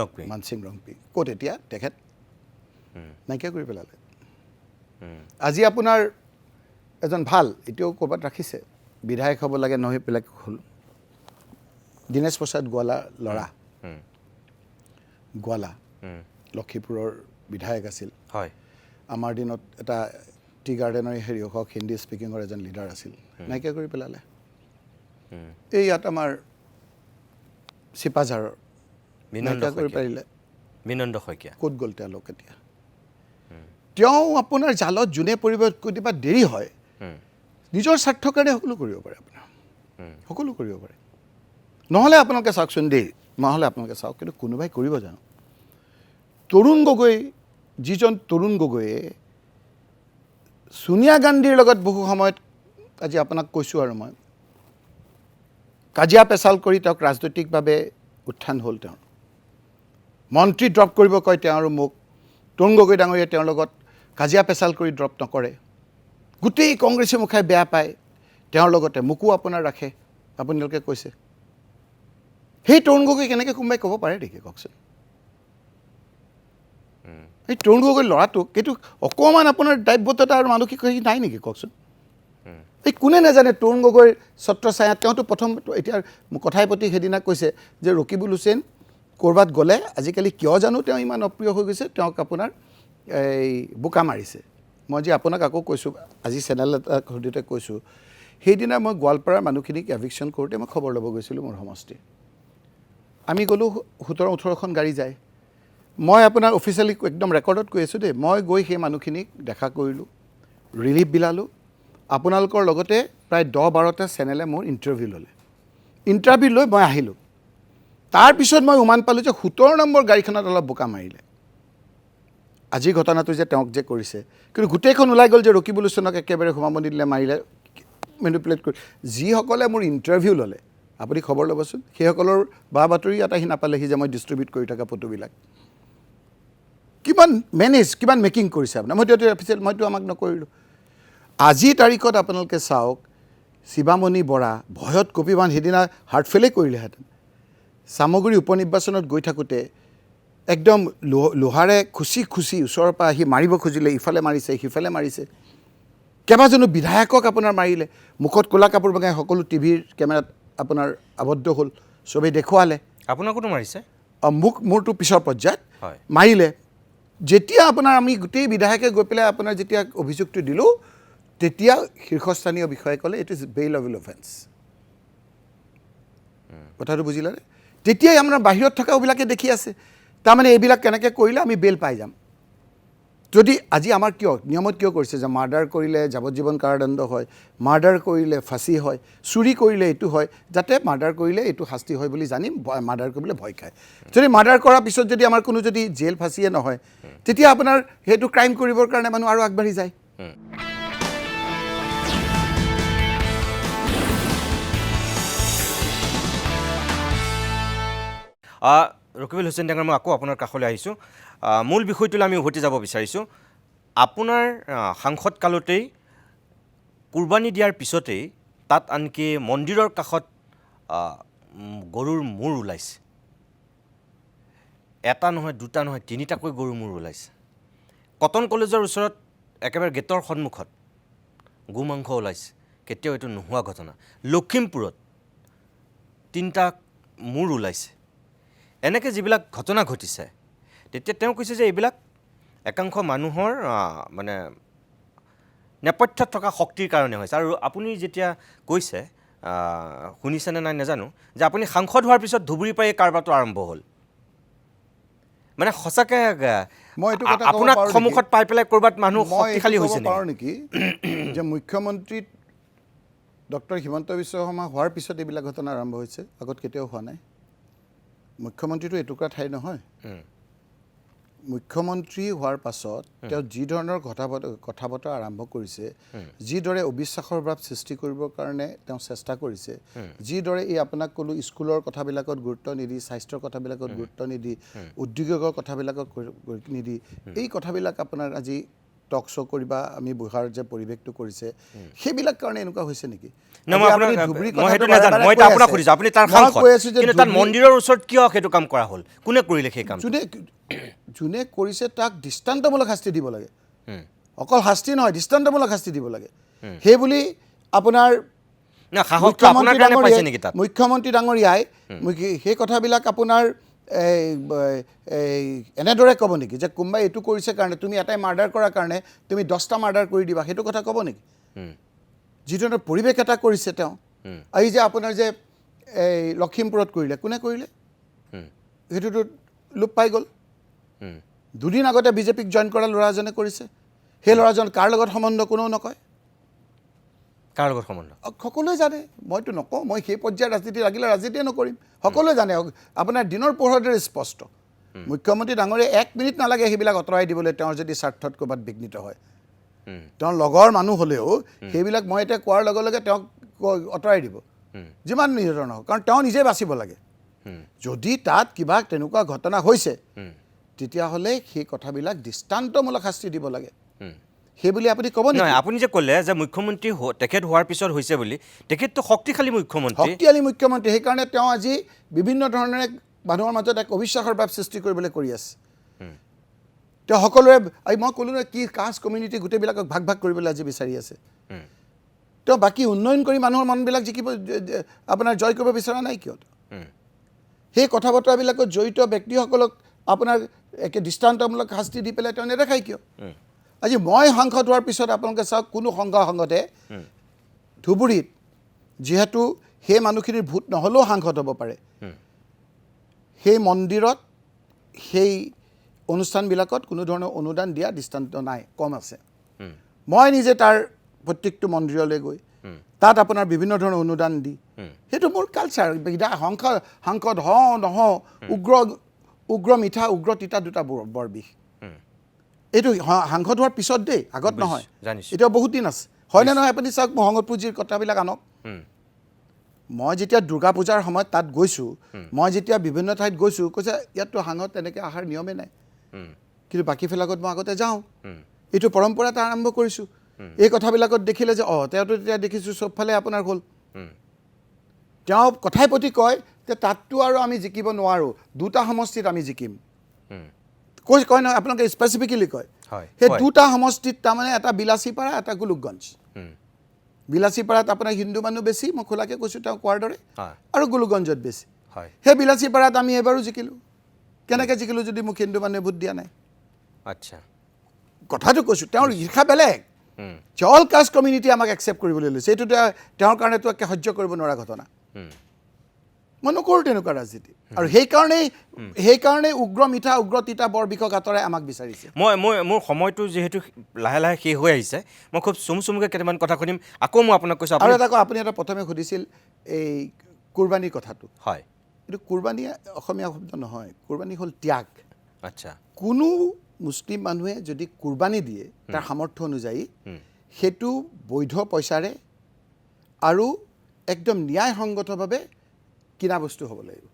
ৰংপি ক'ত এতিয়া তেখেত নাইকিয়া কৰি পেলালে আজি আপোনাৰ এজন ভাল এতিয়াও ক'ৰবাত ৰাখিছে বিধায়ক হ'ব লাগে নহয় বেলেগ হ'ল দীনেশ প্ৰসাদ গোৱালা ল'ৰা গোৱালা লক্ষীপুৰৰ বিধায়ক আছিল হয় আমাৰ দিনত এটা টি গাৰ্ডেনৰ হওক হিন্দী স্পিকিঙৰ এজন লিডাৰ আছিল নাইকিয়া কৰি পেলালে এই ইয়াত আমাৰ চিপাঝাৰৰ নাইকিয়া কৰি পাৰিলে বিনন্দ শইকীয়া ক'ত গ'ল তেওঁলোক এতিয়া তেওঁ আপোনাৰ জালত যোনে পৰিব কেতিয়াবা দেৰি হয় নিজৰ স্বাৰ্থৰ কাৰণে সকলো কৰিব পাৰে আপোনাৰ সকলো কৰিব পাৰে নহ'লে আপোনালোকে চাওকচোন দেই নহ'লে আপোনালোকে চাওক কিন্তু কোনোবাই কৰিব জানো যিজন তৰুণ গগৈয়ে ছোনিয়া গান্ধীৰ লগত বহু সময়ত আজি আপোনাক কৈছোঁ আৰু মই কাজিয়া পেচাল কৰি তেওঁক ৰাজনৈতিকভাৱে উত্থান হ'ল তেওঁৰ মন্ত্ৰী ড্ৰপ কৰিব কয় তেওঁ আৰু মোক তৰুণ গগৈ ডাঙৰীয়াই তেওঁৰ লগত কাজিয়া পেচাল কৰি ড্ৰপ নকৰে গোটেই কংগ্ৰেছী মুখাই বেয়া পায় তেওঁৰ লগতে মোকো আপোনাৰ ৰাখে আপোনালোকে কৈছে সেই তৰুণ গগৈ কেনেকৈ কোনোবাই ক'ব পাৰে নেকি কওকচোন এই তৰুণ গগৈ ল'ৰাটোক এইটো অকণমান আপোনাৰ দায়বদ্ধতা আৰু মানসিক নাই নেকি কওকচোন এই কোনে নাজানে তৰুণ গগৈৰ ছত্ৰ ছায়াত তেওঁতো প্ৰথম এতিয়া কথাই প্ৰতি সেইদিনা কৈছে যে ৰকিবুল হুছেইন ক'ৰবাত গ'লে আজিকালি কিয় জানো তেওঁ ইমান অপ্ৰিয় হৈ গৈছে, তেওঁক আপোনাৰ এই বোকা মাৰিছে। মই যে আপোনাক আকৌ কৈছোঁ, আজি চেনেল এটা সৈতে কৈছোঁ, সেইদিনা মই গোৱালপাৰাৰ মানুহখিনিক এভিকশ্যন কৰোঁতে মই খবৰ ল'ব গৈছিলোঁ মোৰ সমষ্টিৰ। আমি গ'লোঁ 17-18খন গাড়ী যায়। মই আপোনাৰ অফিচিয়েলি একদম ৰেকৰ্ডত কৈ আছোঁ দেই, মই গৈ সেই মানুহখিনিক দেখা কৰিলোঁ, ৰিলিফ বিলালোঁ। আপোনালোকৰ লগতে প্ৰায় 10-12টা চেনেলে মোৰ ইণ্টাৰভিউ ল'লে। ইণ্টাৰভিউ লৈ মই আহিলোঁ। তাৰপিছত মই উমান পালোঁ যে 17 নম্বৰ গাড়ীখনত অলপ বোকা মাৰিলে। আজিৰ ঘটনাটো যে তেওঁক যে কৰিছে, কিন্তু গোটেইখন ওলাই গ'ল যে ৰকিবুল হুছেইনক একেবাৰে সোমাব নিদিলে, মাৰিলে, মেনিপুলেট কৰি। যিসকলে মোৰ ইণ্টাৰভিউ ল'লে, আপুনি খবৰ ল'বচোন, সেইসকলৰ বা বাতৰি এটা সি নাপালেহি যে মই ডিষ্ট্ৰিবিউট কৰি থকা ফটোবিলাক। কিমান কিমান মেকিং কৰিছে আপোনাৰ, মইতো অফিচিয়েল, মইতো আমাক নকৰিলোঁ। আজিৰ তাৰিখত আপোনালোকে চাওক, শিৱামণি বৰা ভয়ত কঁপিবান সেইদিনা হাৰ্ট ফেইলে কৰিলেহেঁতেন। চামগুৰি উপ নিৰ্বাচনত গৈ থাকোঁতে একদম লোহাৰে খুচি ওচৰৰ পৰা আহি মাৰিব খুজিলে, ইফালে মাৰিছে সিফালে মাৰিছে। কেইবাজনো বিধায়কক আপোনাৰ মাৰিলে, মুখত ক'লা কাপোৰ বগাই সকলো টিভিৰ কেমেৰাত আপোনাৰ আবদ্ধ হ'ল, চবেই দেখুৱালে। আপোনাকোতো মাৰিছে? মোৰতো পিছৰ পৰ্যায়ত হয় মাৰিলে। যেতিয়া আপোনাৰ আমি গোটেই বিধায়কে গৈ পেলাই আপোনাৰ যেতিয়া অভিযোগটো দিলোঁ, তেতিয়া শীৰ্ষস্থানীয় বিষয়াই ক'লে ইট ইজ বেইলেবল অফেন্স। কথাটো বুজিলানে? তেতিয়াই আমাৰ বাহিৰত থকাবিলাকে দেখি আছে, তাৰমানে এইবিলাক কেনেকৈ কৰিলে আমি বেল পাই যাম। যদি আজি আমাৰ কিয় নিয়মত কিয় কৰিছে যে মাৰ্ডাৰ কৰিলে যাৱজ্জীৱন কাৰাদণ্ড হয়, মাৰ্ডাৰ কৰিলে ফাঁচি হয়, চুৰি কৰিলে এইটো হয়, যাতে মাৰ্ডাৰ কৰিলে এইটো শাস্তি হয় বুলি জানি মাৰ্ডাৰ কৰিবলৈ ভয় খায়। যদি মাৰ্ডাৰ কৰাৰ পিছত যদি আমাৰ কোনো যদি জেল ফাঁচিয়ে নহয়, তেতিয়া আপোনাৰ সেইটো ক্ৰাইম কৰিবৰ কাৰণে মানুহ আৰু আগবাঢ়ি যায়। ৰকিবুল হুছেইন ডাঙৰ, মই আকৌ আপোনাৰ কাষলৈ আহিছোঁ। মূল বিষয়টোলৈ আমি উভতি যাব বিচাৰিছোঁ। আপোনাৰ সাংসদ কালতেই কুৰবানী দিয়াৰ পিছতেই তাত আনকি মন্দিৰৰ কাষত গৰুৰ মূৰ ওলাইছে। এটা নহয়, দুটা নহয়, 3টাকৈ গৰুৰ মূৰ ওলাইছে। কটন কলেজৰ ওচৰত একেবাৰে গেটৰ সন্মুখত গো মাংস ওলাইছে। কেতিয়াও এইটো নোহোৱা ঘটনা। লখিমপুৰত 3টা মূৰ ওলাইছে। এনেকৈ যিবিলাক ঘটনা ঘটিছে, তেতিয়া তেওঁ কৈছে যে এইবিলাক একাংশ মানুহৰ মানে নেপথ্যত থকা শক্তিৰ কাৰণে হৈছে। আৰু আপুনি যেতিয়া কৈছে, শুনিছেনে নাই নাজানো, যে আপুনি সাংসদ হোৱাৰ পিছত ধুবুৰীৰ পৰা এই কাৰবাৰটো আৰম্ভ হ'ল। মানে সঁচাকৈ আপোনাক সন্মুখত পাই পেলাই ক'ৰবাত মানুহ শক্তিশালী হৈছে নেকি যে মুখ্যমন্ত্ৰী ডক্টৰ হিমন্ত বিশ্ব শৰ্মা হোৱাৰ পিছত এইবিলাক ঘটনা আৰম্ভ হৈছে, আগত কেতিয়াও হোৱা নাই। মুখ্যমন্ত্ৰীটো এটুকুৰা ঠাই নহয়। মুখ্যমন্ত্ৰী হোৱাৰ পাছত তেওঁ যি ধৰণৰ কথা বতৰা আৰম্ভ কৰিছে, যিদৰে অবিশ্বাসৰ ভাৱ সৃষ্টি কৰিবৰ কাৰণে তেওঁ চেষ্টা কৰিছে, যিদৰে এই আপোনাক ক'লো স্কুলৰ কথাবিলাকত গুৰুত্ব নিদি, স্বাস্থ্যৰ কথাবিলাকত গুৰুত্ব নিদি, উদ্যোগৰ কথাবিলাকত নিদি, এই কথাবিলাক আপোনাৰ আজি টক শ্ব' কৰিবা আমি বহাৰ যে পৰিৱেশটো কৰিছে, সেইবিলাক কাৰণে এনেকুৱা হৈছে নেকি? মন্দিৰৰ ওচৰত কিয় সেইটো কাম কৰা হ'ল? কোনে কৰিলে সেই কাম? যোনে কৰিছে তাক দৃষ্টান্তমূলক শাস্তি দিব লাগে। অকল শাস্তি নহয়, দৃষ্টান্তমূলক শাস্তি দিব লাগে। সেই বুলি আপোনাৰ মুখ্যমন্ত্ৰী ডাঙৰীয়াই সেই কথাবিলাক আপোনাৰ এনেদৰে ক'ব নেকি যে কোনোবাই এইটো কৰিছে কাৰণে, তুমি এটাই মাৰ্ডাৰ কৰাৰ কাৰণে তুমি 10টা মাৰ্ডাৰ কৰি দিবা, সেইটো কথা ক'ব নেকি? যি ধৰণৰ পৰিৱেশ এটা কৰিছে তেওঁ, এই যে আপোনাৰ যে এই লখিমপুৰত কৰিলে, কোনে কৰিলে? সেইটোতো লোপ পাই গ'ল। দুদিন আগতে বিজেপিক জইন কৰা ল'ৰা এজনে কৰিছে। সেই ল'ৰাজন কাৰ লগত সম্বন্ধ কোনেও নকয়। কাৰ লগত সম্বন্ধ সকলোৱে জানে, মইতো নকওঁ, মই সেই পৰ্যায়ৰ ৰাজনীতি লাগিলে ৰাজনীতিয়ে নকৰিম। সকলোৱে জানে, আপোনাৰ দিনৰ পোহৰৰ দৰে স্পষ্ট। মুখ্যমন্ত্ৰী ডাঙৰীয়া 1 মিনিট নালাগে সেইবিলাক আঁতৰাই দিবলৈ, তেওঁৰ যদি স্বাৰ্থত ক'ৰবাত বিঘ্নিত হয়। তেওঁৰ লগৰ মানুহ হ'লেও সেইবিলাক মই এতিয়া কোৱাৰ লগে লগে তেওঁক আঁতৰাই দিব, যিমান নিৰ্ধাৰণ হওক, কাৰণ তেওঁ নিজে বাচিব লাগে। যদি তাত কিবা তেনেকুৱা ঘটনা হৈছে, তেতিয়াহ'লে সেই কথাবিলাক দৃষ্টান্তমূলক শাস্তি দিব লাগে। সেই বুলি আপুনি ক'ব নেকি? আপুনি যে ক'লে যে মুখ্যমন্ত্ৰী তেখেত হোৱাৰ পিছত হৈছে বুলি, তেখেতটো শক্তিশালী মুখ্যমন্ত্ৰী। সেইকাৰণে তেওঁ আজি বিভিন্ন ধৰণেৰে মানুহৰ মাজত এক অবিশ্বাসৰ ভাৱ সৃষ্টি কৰিবলৈ কৰি আছে। তেওঁ সকলোৰে, মই ক'লো নহয় কি কাষ্ট কমিউনিটি গোটেইবিলাকক ভাগ ভাগ কৰিবলৈ আজি বিচাৰি আছে। তেওঁ বাকী উন্নয়ন কৰি মানুহৰ মনবিলাক জিকিব, আপোনাৰ জয় কৰিব বিচৰা নাই কিয়? সেই কথা বতৰাবিলাকত জড়িত ব্যক্তিসকলক আপোনাৰ একে দৃষ্টান্তমূলক শাস্তি দি পেলাই তেওঁ নেদেখায় কিয়? আজি মই সাংসদ হোৱাৰ পিছত আপোনালোকে চাওক কোনো সংগঠনে ধুবুৰীত যিহেতু সেই মানুহখিনিৰ ভোট নহ'লেও সাংসদ হ'ব পাৰে, সেই মন্দিৰত সেই অনুষ্ঠানবিলাকত কোনো ধৰণৰ অনুদান দিয়া দৃষ্টান্ত নাই, কম আছে। মই নিজে তাৰ প্ৰত্যেকটো মন্দিৰলৈ গৈ তাত আপোনাৰ বিভিন্ন ধৰণৰ অনুদান দি, সেইটো মোৰ কালচাৰ। সাংসদ হওঁ নহওঁ, উগ্ৰ মিঠা উগ্ৰ তিতা দুটা বৰ বিষ। এইটো সাংসদ হোৱাৰ পিছত দেই, আগত নহয়, এতিয়াও বহুত দিন আছে, হয়নে নহয়? আপুনি চাওক মহংগত পুঁজিৰ কথাবিলাক আনক। মই যেতিয়া দুৰ্গা পূজাৰ সময়ত তাত গৈছোঁ, মই যেতিয়া বিভিন্ন ঠাইত গৈছোঁ, কৈছে ইয়াততো সাংসদ তেনেকৈ অহাৰ নিয়মে নাই, কিন্তু বাকীবিলাকত মই আগতে যাওঁ, এইটো পৰম্পৰা এটা আৰম্ভ কৰিছোঁ। এই কথাবিলাকত দেখিলে যে তেওঁতো তেতিয়া দেখিছোঁ চবফালে আপোনাৰ হ'ল। তেওঁ কথাই প্ৰতি কয় যে তাততো আৰু আমি জিকিব নোৱাৰোঁ, দুটা সমষ্টিত আমি জিকিম। কয় নহয়, আপোনালোকে স্পেচিফিকেলি কয় সেই দুটা সমষ্টিত, তাৰমানে এটা বিলাচীপাৰা, এটা গোলোকগঞ্জ। বিলাচীপাৰাত আপোনাৰ হিন্দু মানুহ বেছি, মই খোলাকৈ কৈছোঁ তেওঁ কোৱাৰ দৰে, আৰু গোলোকগঞ্জত বেছি। সেই বিলাচীপাৰাত আমি এবাৰো জিকিলোঁ। কেনেকৈ জিকিলোঁ যদি মোক হিন্দু মানুহে ভোট দিয়া নাই? আচ্ছা, কথাটো কৈছোঁ, তেওঁৰ ঈৰ্ষা বেলেগ। অল কাষ্ট কমিউনিটি আমাক একচেপ্ট কৰিবলৈ লৈছে, এইটো তেওঁৰ কাৰণেতো একে সহ্য কৰিব নোৱাৰা ঘটনা। মই নকৰোঁ তেনেকুৱা ৰাজনীতি, আৰু সেইকাৰণেই উগ্ৰ মিঠা উগ্ৰ তিতা বৰ বিষক আঁতৰাই আমাক বিচাৰিছে। মোৰ সময়টো যিহেতু লাহে লাহে শেষ হৈ আহিছে, মই খুব চমুকৈ কেইটামান কথা শুনিম। আকৌ মই আপোনাক কৈছোঁ, আৰু এটা আপুনি এটা প্ৰথমে সুধিছিল এই কুৰবানীৰ কথাটো। হয়, এইটো কুৰবানী অসমীয়া শব্দ নহয়, কুৰবানী হ'ল ত্যাগ। আচ্ছা, কোনো মুছলিম মানুহে যদি কুৰবানী দিয়ে তাৰ সামৰ্থ্য অনুযায়ী, সেইটো বৈধ পইচাৰে আৰু একদম ন্যায়সংগতভাৱে কিনা বস্তু হ'ব লাগিব।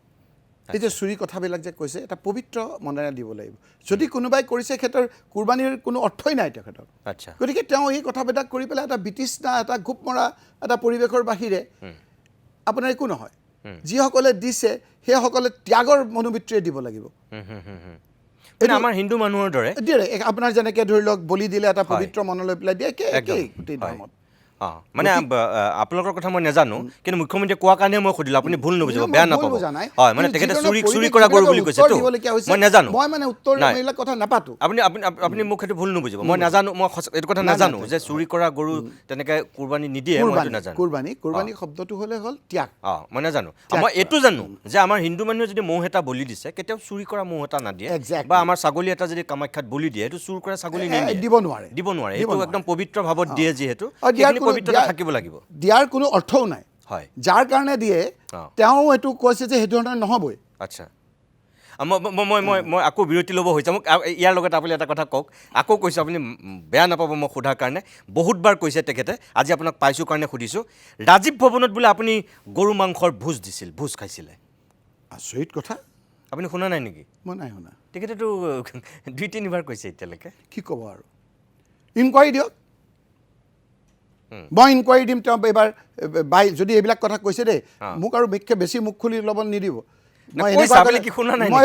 এই যে চুৰি কথাবিলাক যে কৈছে, এটা পবিত্ৰ মনেৰে দিব লাগিব। যদি কোনোবাই কৰিছে, ক্ষেত্ৰৰ কুৰবানীৰ কোনো অৰ্থই নাই তেখেতৰ। আচ্ছা, গতিকে তেওঁ এই কথাবিলাক কৰি পেলাই এটা বিতৃষ্ণা, এটা ঘোপ মৰা এটা পৰিৱেশৰ বাহিৰে আপোনাৰ একো নহয়। যিসকলে দিছে সেইসকলে ত্যাগৰ মনোবৃত্তিৰে দিব লাগিব। আমাৰ হিন্দু মানুহৰ দৰে আপোনাৰ যেনেকৈ ধৰি লওক বলি দিলে এটা পবিত্ৰ মনলৈ পেলাই দিয়ে, একেই গোটেই ধৰ্মত। মানে আপোনালোকৰ কথা মই নাজানো, কিন্তু মুখ্যমন্ত্ৰীয়ে কোৱাৰ কাৰণে মই সুধিলোঁ, আপুনি ভুল নুবুজিব, বেয়া নাপাব। হয়, মানে তেখেতে চুৰি কৰা গৰু বুলি কৈছে, মই নাজানো, মই মানে উত্তৰ এইবিলাক কথা নাপাতো। আপুনি মোক সেইটো ভুল নুবুজিব, মই নাজানো, মই এইটো কথা নাজানো যে চুৰি কৰা গৰু তেনেকৈ কুৰবানী নিদিয়ে, মই নাজানো। কুৰবানী শব্দটো হ'লে হ'ল ত্যাগ। মই নাজানো। মই এইটো জানো যে আমাৰ হিন্দু মানুহে যদি ম'হ এটা বলি দিছে, কেতিয়াও চুৰি কৰা ম'হ এটা নাদিয়ে, বা আমাৰ ছাগলী এটা যদি কামাখ্যাত বলি দিয়ে, সেইটো চুৰ কৰা ছাগলী নিদিয়ে, দিব নোৱাৰে। এইটো একদম পবিত্ৰ ভাৱত দিয়ে, যিহেতু পবিত্ৰতা থাকিব লাগিব, দিয়াৰ কোনো অৰ্থও নাই। হয়, যাৰ কাৰণে দিয়ে তেওঁ এইটো কৈছে যে সেইটো ধৰণে নহ'বই। আচ্ছা, মই আকৌ বিৰতি ল'ব হৈছে। মোক ইয়াৰ লগত আপুনি এটা কথা কওক, আকৌ কৈছোঁ, আপুনি বেয়া নাপাব মই সোধাৰ কাৰণে, বহুতবাৰ কৈছে তেখেতে, আজি আপোনাক পাইছোঁ কাৰণে সুধিছোঁ। ৰাজীৱ ভৱনত বোলে আপুনি গৰু মাংসৰ ভোজ খাইছিলে। আচৰিত কথা, আপুনি শুনা নাই নেকি? মই নাই শুনা। তেখেতেতো 2-3বাৰ কৈছে এতিয়ালৈকে। কি ক'ব আৰু, ইনকুৱাৰী দিয়ক, মই ইনকুৱাৰী দিম। তেওঁ এইবাৰ যদি এইবিলাক কথা কৈছে দেই, মোক আৰু বেছি মুখ খুলি ল'ব নিদিব। মই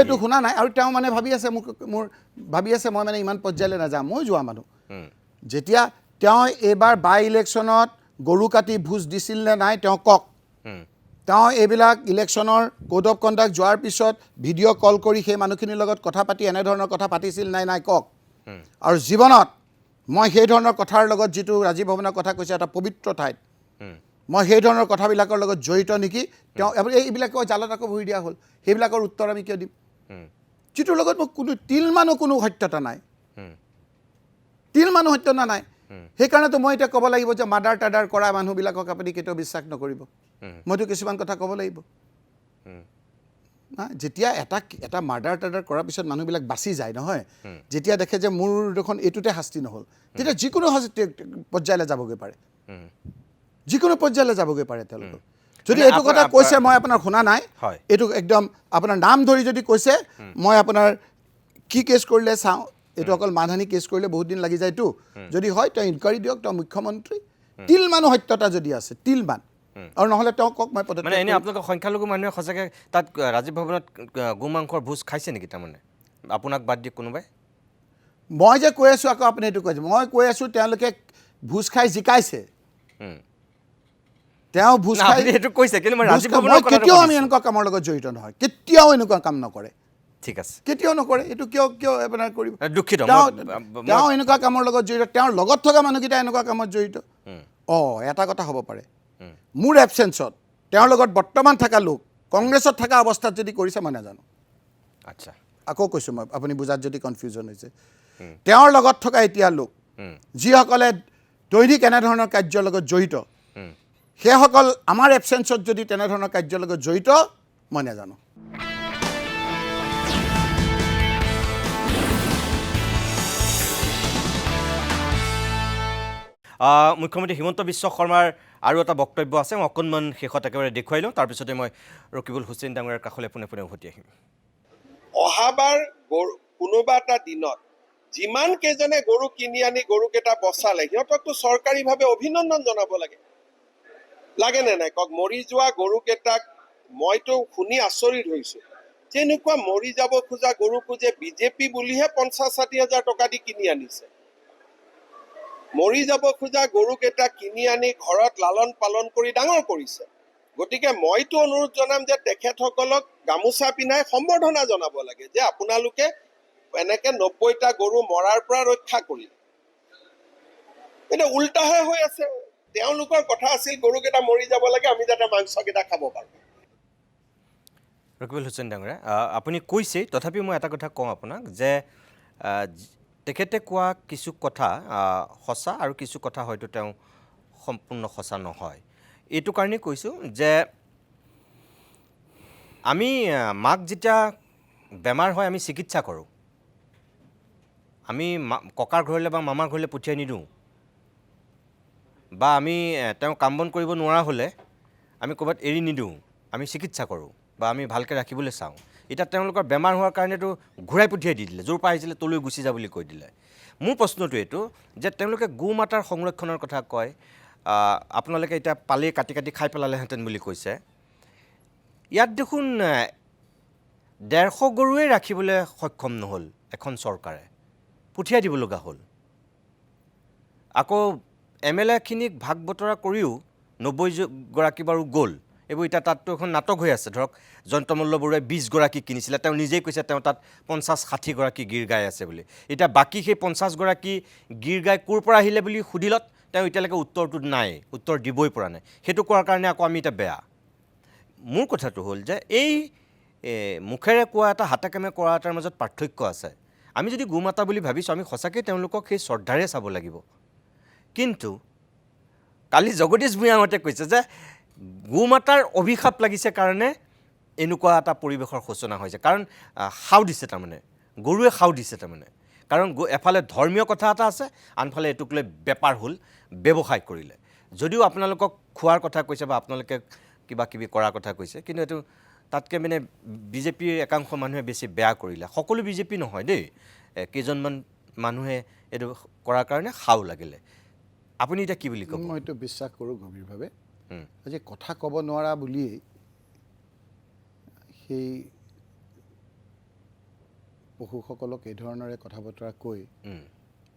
এইটো শুনা নাই, আৰু তেওঁ মানে ভাবি আছে মই মানে ইমান পৰ্যায়লৈ নাযাম। মই যোৱা মানুহ, যেতিয়া তেওঁ এইবাৰ বাই ইলেকশ্যনত গৰু কাটি ভোজ দিছিল নে নাই তেওঁ কওক। তেওঁ এইবিলাক ইলেকশ্যনৰ কোড অফ কণ্ডাক্ট যোৱাৰ পিছত ভিডিঅ' কল কৰি সেই মানুহখিনিৰ লগত কথা পাতি এনেধৰণৰ কথা পাতিছিল নাই কওক। আৰু জীৱনত মই সেই ধৰণৰ কথাৰ লগত, যিটো ৰাজীৱ ভৱনৰ কথা কৈছে, এটা পবিত্ৰ ঠাইত মই সেই ধৰণৰ কথাবিলাকৰ লগত জড়িত নেকি, তেওঁ এইবিলাকৰ জালত আকৌ ভৰি দিয়া হ'ল, সেইবিলাকৰ উত্তৰ আমি কিয় দিম, যিটোৰ লগত মোক কোনো সত্যতা নাই, সত্যতা নাই। সেইকাৰণেতো মই এতিয়া ক'ব লাগিব যে মাৰ্ডাৰ টাৰ্ডাৰ কৰা মানুহবিলাকক আপুনি কেতিয়াও বিশ্বাস নকৰিব। মইতো কিছুমান কথা ক'ব লাগিব। যেতিয়া এটা মাৰ্ডাৰ টাৰ্ডাৰ কৰাৰ পিছত মানুহবিলাক বাচি যায় নহয়, যেতিয়া দেখে যে মোৰ দেখোন এইটোতে শাস্তি নহ'ল, তেতিয়া যিকোনো পৰ্যায়লৈ যাবগৈ পাৰে, তেওঁলোকক। যদি এইটো কথা কৈছে, মই আপোনাৰ শুনা নাই, এইটো একদম আপোনাৰ নাম ধৰি যদি কৈছে, মই আপোনাৰ কি কেছ কৰিলে চাওঁ। এইটো অকল মানহানি কেছ কৰিলে বহুত দিন লাগি যায়তো। যদি হয় তেওঁ ইনকুৱাৰী দিয়ক, তেওঁ মুখ্যমন্ত্ৰী, তিলমান সত্যতা যদি আছে, তিলমান, আৰু নহ'লে তেওঁ কওক। মই মানে এনেই আপোনালোকৰ সংখ্যালঘু মানুহে সঁচাকৈ তাত ৰাজীৱ ভৱনত গো মাংসৰ ভোজ খাইছে নেকি? তাৰমানে আপোনাক বাদ দি কোনোবাই? মই যে কৈ আছোঁ, আকৌ আপুনি এইটো কৈছে, মই কৈ আছোঁ তেওঁলোকে ভোজ খাই জিকাইছে, তেওঁ ভোজ খাই সেইটো কৈছে কিন্তু মই ৰাজীৱ ভৱনৰ মই কথাটো কেতিয়াও আমি কৈছোঁ। এনেকুৱা কামৰ লগত জড়িত নহয়, কেতিয়াও এনেকুৱা কাম নকৰে, ঠিক আছে, কেতিয়াও নকৰে। এইটো কিয় আপোনাৰ কৰিব? দুখিত তেওঁ এনেকুৱা কামৰ লগত জড়িত, তেওঁৰ লগত থকা মানুহকেইটা এনেকুৱা কামত জড়িত। এটা কথা হ'ব পাৰে, মোৰ এবচেঞ্চত তেওঁৰ লগত বৰ্তমান থকা লোক কংগ্ৰেছত থকা অৱস্থাত যদি কৰিছে মই নাজানো। আচ্ছা, আকৌ কৈছোঁ মই, আপুনি বুজাত যদি কনফিউজন হৈছে, তেওঁৰ লগত থকা এতিয়া লোক যিসকলে দৈনিক এনেধৰণৰ কাৰ্যৰ লগত জড়িত, সেইসকল আমাৰ এবচেঞ্চত যদি তেনেধৰণৰ কাৰ্যৰ লগত জড়িত মই নাজানো। মুখ্যমন্ত্ৰী হিমন্ত বিশ্ব শৰ্মাৰ আৰু এটা বক্তব্য আছে, মই অকণমান শেষত একেবাৰে দেখুৱাই লওঁ, তাৰপিছতে মই ৰকিবুল হুছেইন ডাঙৰীয়াৰ কাষলৈ পোনে পোনে উভতি আহিম। অহাবাৰ কোনোবা এটা দিনত যিমান কেইজনে গৰু কিনি আনি গৰুকেইটা বচালে সিহঁতকতো চৰকাৰীভাৱে অভিনন্দন জনাব লাগে। লাগে নে নাই কওক? মৰি যোৱা গৰুকেইটাক মইতো শুনি আচৰিত হৈছোঁ, যেনেকুৱা মৰি যাব খোজা গৰুকো যে বিজেপি বুলিহে 50-60 হাজাৰ টকা দি কিনি আনিছে। মৰি যাব খোজা গৰুকেইটা কিনি আনি ঘৰত লালন পালন কৰি ডাঙৰ কৰিছে। গতিকে মইতো অনুৰোধ জনাম যে তেখেতসকলক গামোচা পিন্ধাই সম্বৰ্ধনা জনাব লাগে যে আপোনালোকে এনেকে 90টা গৰু মৰাৰ পৰা ৰক্ষা কৰিলে। এতিয়া উল্টাহে হৈ আছে। তেওঁলোকৰ কথা আছিল গৰুকেইটা মৰি যাব লাগে, আমি যাতে মাংসকেইটা খাব পাৰোঁ। ৰকিবুল হুছেইন ডাঙৰীয়া, আপুনি কৈছেই, তথাপিও মই এটা কথা কওঁ আপোনাক যে তেখেতে কোৱা কিছু কথা সঁচা আৰু কিছু কথা হয়তো তেওঁ সম্পূৰ্ণ সঁচা নহয়। এইটো কাৰণেই কৈছোঁ যে আমি মাক যেতিয়া বেমাৰ হয় আমি চিকিৎসা কৰোঁ, আমি ককাৰ ঘৰলৈ বা মামাৰ ঘৰলৈ পঠিয়াই নিদিওঁ, বা আমি তেওঁ কাম বন কৰিব নোৱাৰা হ'লে আমি ক'ৰবাত এৰি নিদিওঁ, আমি চিকিৎসা কৰোঁ বা আমি ভালকৈ ৰাখিবলৈ চাওঁ। এতিয়া তেওঁলোকৰ বেমাৰ হোৱাৰ কাৰণেতো ঘূৰাই পঠিয়াই দি দিলে, য'ৰ পৰা আহিছিলে তলৈ গুচি যা বুলি কৈ দিলে। মোৰ প্ৰশ্নটো এইটো যে তেওঁলোকে গো মাতাৰ সংৰক্ষণৰ কথা কয়, আপোনালোকে এতিয়া পালেই কাটি কাটি খাই পেলালেহেঁতেন বুলি কৈছে। ইয়াত দেখোন 150 গৰুৱে ৰাখিবলৈ সক্ষম নহ'ল এখন চৰকাৰে, পঠিয়াই দিব লগা হ'ল। আকৌ MLA-খিনিক ভাগ বতৰা কৰিও 90 গৰাকী বাৰু গ'ল। এইবোৰ এতিয়া তাততো এখন নাটক হৈ আছে। ধৰক জয়ন্তমল্ল বৰুৱাই 20 গৰাকী কিনিছিলে, তেওঁ নিজেই কৈছে তেওঁ তাত 50-60 গৰাকী গীৰ গাই আছে বুলি। এতিয়া বাকী সেই 50 গৰাকী গীৰ গাই ক'ৰ পৰা আহিলে বুলি সুধিলত তেওঁ এতিয়ালৈকে উত্তৰটো নাই, উত্তৰ দিবই পৰা নাই। সেইটো কোৱাৰ কাৰণে আকৌ আমি এতিয়া বেয়া। মোৰ কথাটো হ'ল যে এই মুখেৰে কোৱা এটা হাতে কামে কৰা এটাৰ মাজত পাৰ্থক্য আছে। আমি যদি গোমাতা বুলি ভাবিছোঁ, আমি সঁচাকৈ তেওঁলোকক সেই শ্ৰদ্ধাৰে চাব লাগিব। কিন্তু কালি জগদীশ ভূঞাহঁতে কৈছে যে গোমাতাৰ অভিশাপ লাগিছে কাৰণে এনেকুৱা এটা পৰিৱেশৰ সূচনা হৈছে, কাৰণ সাও দিছে, তাৰমানে গৰুৱে সাও দিছে তাৰমানে। কাৰণ এফালে ধৰ্মীয় কথা এটা আছে, আনফালে এইটোক লৈ বেপাৰ হ'ল, ব্যৱসায় কৰিলে। যদিও আপোনালোকক খোৱাৰ কথা কৈছে বা আপোনালোকে কিবা কিবি কৰাৰ কথা কৈছে, কিন্তু এইটো তাতকৈ মানে বিজেপিৰ একাংশ মানুহে বেছি বেয়া কৰিলে। সকলো বিজেপি নহয় দেই, কেইজনমান মানুহে এইটো কৰাৰ কাৰণে সাও লাগিলে। আপুনি এতিয়া কি বুলি ক'ব? মই এইটো বিশ্বাস কৰোঁ গভীৰভাৱে, আজি কথা ক'ব নোৱাৰা বুলিয়েই সেই পশুসকলক এই ধৰণেৰে কথা বতৰা কৈ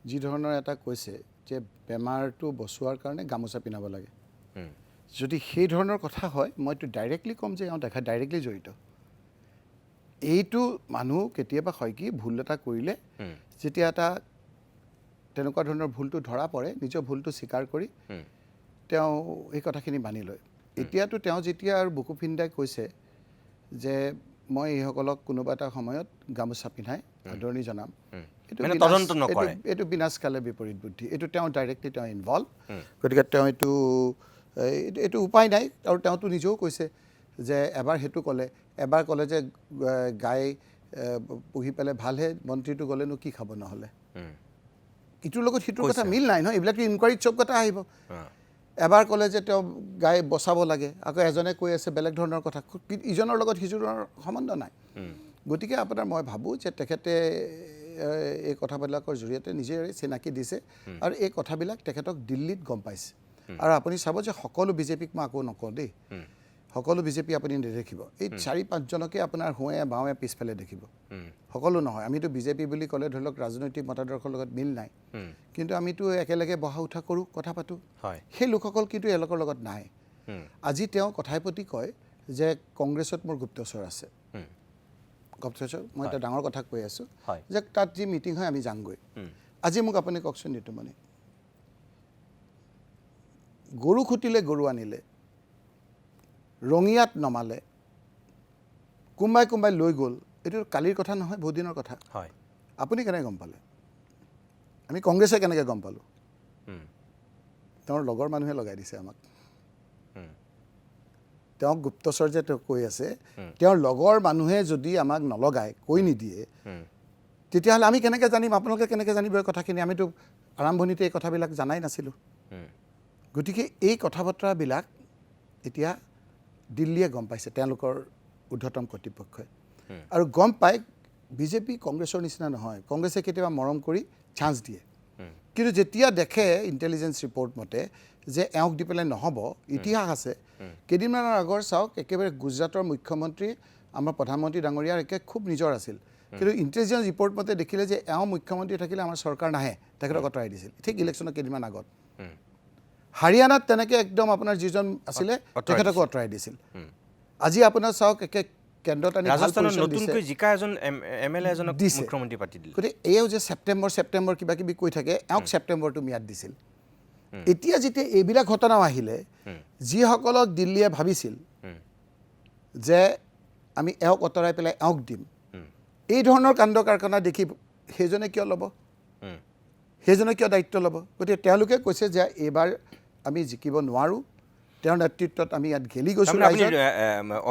যি ধৰণৰ এটা কৈছে যে বেমাৰটো বচোৱাৰ কাৰণে গামোচা পিন্ধাব লাগে, যদি সেই ধৰণৰ কথা হয় মইতো ডাইৰেক্টলি ক'ম যে এওঁ ডাইৰেক্টলি জড়িত। এইটো মানুহ কেতিয়াবা হয় কি, ভুল এটা কৰিলে যেতিয়া এটা তেনেকুৱা ধৰণৰ ভুলটো ধৰা পৰে, নিজৰ ভুলটো স্বীকাৰ কৰি তেওঁ এই কথাখিনি মানি লয়। এতিয়াতো তেওঁ যেতিয়া আৰু বুকু ফিন্দাই কৈছে যে মই এইসকলক কোনোবা এটা সময়ত গামোচা পিন্ধাই আদৰণি জনাম, এইটো বিনাশকালে বিপৰীত বুদ্ধি। এইটো তেওঁ ডাইৰেক্টলি তেওঁ ইনভলভ। গতিকে তেওঁ এইটো উপায় নাই। আৰু তেওঁতো নিজেও কৈছে যে এবাৰ সেইটো এবাৰ ক'লে যে গাই পুহি পেলাই ভালহে, মন্ত্ৰীটো গ'লেনো কি খাব নহ'লে। ইটোৰ লগত সিটোৰ কথা মিল নাই নহয়, এইবিলাকতো ইনকুৱাৰীত চব কথা আহিব। এবাৰ ক'লে যে তেওঁ গাই বচাব লাগে, আকৌ এজনে কৈ আছে বেলেগ ধৰণৰ কথা, ইজনৰ লগত সিজনৰ সম্বন্ধ নাই। গতিকে আপোনাৰ মই ভাবোঁ যে তেখেতে এই কথাবিলাকৰ জৰিয়তে নিজে চিনাকি দিছে, আৰু এই কথাবিলাক তেখেতক দিল্লীত গম পাইছে। আৰু আপুনি চাব যে সকলো বিজেপিক মই আকৌ নকওঁ দেই, সকলো বিজেপি আপুনি নেদেখিব। এই 4-5জনকে আপোনাৰ সোঁৱে বাওঁৱে পিছফালে দেখিব, সকলো নহয়। আমিতো বিজেপি বুলি ক'লে ধৰি লওক ৰাজনৈতিক মতাদৰ্শৰ লগত মিল নাই, কিন্তু আমিতো একেলগে বহা উঠা কৰোঁ, কথা পাতোঁ। সেই লোকসকল কিন্তু এওঁলোকৰ লগত নাই। আজি তেওঁ কথাই প্ৰতি কয় যে কংগ্ৰেছত মোৰ গুপ্তচৰ আছে। গুপ্তচৰ মই এটা ডাঙৰ কথা কৈ আছোঁ যে তাত যি মিটিং হয় আমি যামগৈ। আজি মোক আপুনি কওকচোন নিতুমণি, গৰু খুটিলে গৰু আনিলে, ৰঙিয়াত নমালে, কোনোবাই লৈ গ'ল, এইটো কালিৰ কথা নহয়, বহুত দিনৰ কথা। আপুনি কেনেকৈ গম পালে? আমি কংগ্ৰেছে কেনেকৈ গম পালোঁ? তেওঁৰ লগৰ মানুহে লগাই দিছে আমাক। তেওঁক গুপ্তচৰ যে তেওঁ কৈ আছে, তেওঁৰ লগৰ মানুহে যদি আমাক নলগায়, কৈ নিদিয়ে, তেতিয়াহ'লে আমি কেনেকৈ জানিম? আপোনালোকে কেনেকৈ জানিব এই কথাখিনি? আমিতো আৰম্ভণিতে এই কথাবিলাক জানাই নাছিলোঁ। গতিকে এই কথা বতৰাবিলাক এতিয়া দিল্লীয়ে গম পাইছে, তেওঁলোকৰ ঊৰ্ধ্বতম কৰ্তৃপক্ষই। আৰু গম পাই বিজেপি কংগ্ৰেছৰ নিচিনা নহয়। কংগ্ৰেছে কেতিয়াবা মৰম কৰি চান্স দিয়ে, কিন্তু যেতিয়া দেখে ইণ্টেলিজেঞ্চ ৰিপৰ্ট মতে যে এওঁক দি পেলাই নহ'ব, ইতিহাস আছে। কেইদিনমানৰ আগৰ চাওক, একেবাৰে গুজৰাটৰ মুখ্যমন্ত্ৰী আমাৰ প্ৰধানমন্ত্ৰী ডাঙৰীয়াৰ একে খুব নিজৰ আছিল, কিন্তু ইণ্টেলিজেঞ্চ ৰিপৰ্ট মতে দেখিলে যে এওঁ মুখ্যমন্ত্ৰী থাকিলে আমাৰ চৰকাৰ নাহে, তেখেতক আঁতৰাই দিছিল ঠিক ইলেকশ্যনৰ কেইদিনমান আগত। হাৰিয়ানাত তেনেকৈ একদম আপোনাৰ যিজন আছিলে তেখেতকো আঁতৰাই দিছিল। আজি আপোনাৰ চাওক, একে কেন্দ্ৰত আনি নতুনকৈ জিকা এজন MLA এজনক মুখ্যমন্ত্ৰী পাতি দিলে। গতিকে এওঁ যে ছেপ্টেম্বৰ কিবা কিবি কৈ থাকে, এওঁক ছেপ্টেম্বৰটো ম্যাদ দিছিল। এতিয়া যেতিয়া এইবিলাক ঘটনাও আহিলে, যিসকলক দিল্লীয়ে ভাবিছিল যে আমি এওঁক আঁতৰাই পেলাই এওঁক দিম, এই ধৰণৰ কাণ্ড কাৰখানা দেখি সেইজনে কিয় ল'ব? সেইজনে কিয় দায়িত্ব ল'ব? গতিকে তেওঁলোকে কৈছে যে এইবাৰ আমি জিকিব নোৱাৰোঁ, তেওঁৰ নেতৃত্বত আমি ইয়াত গেলি গৈছোঁ।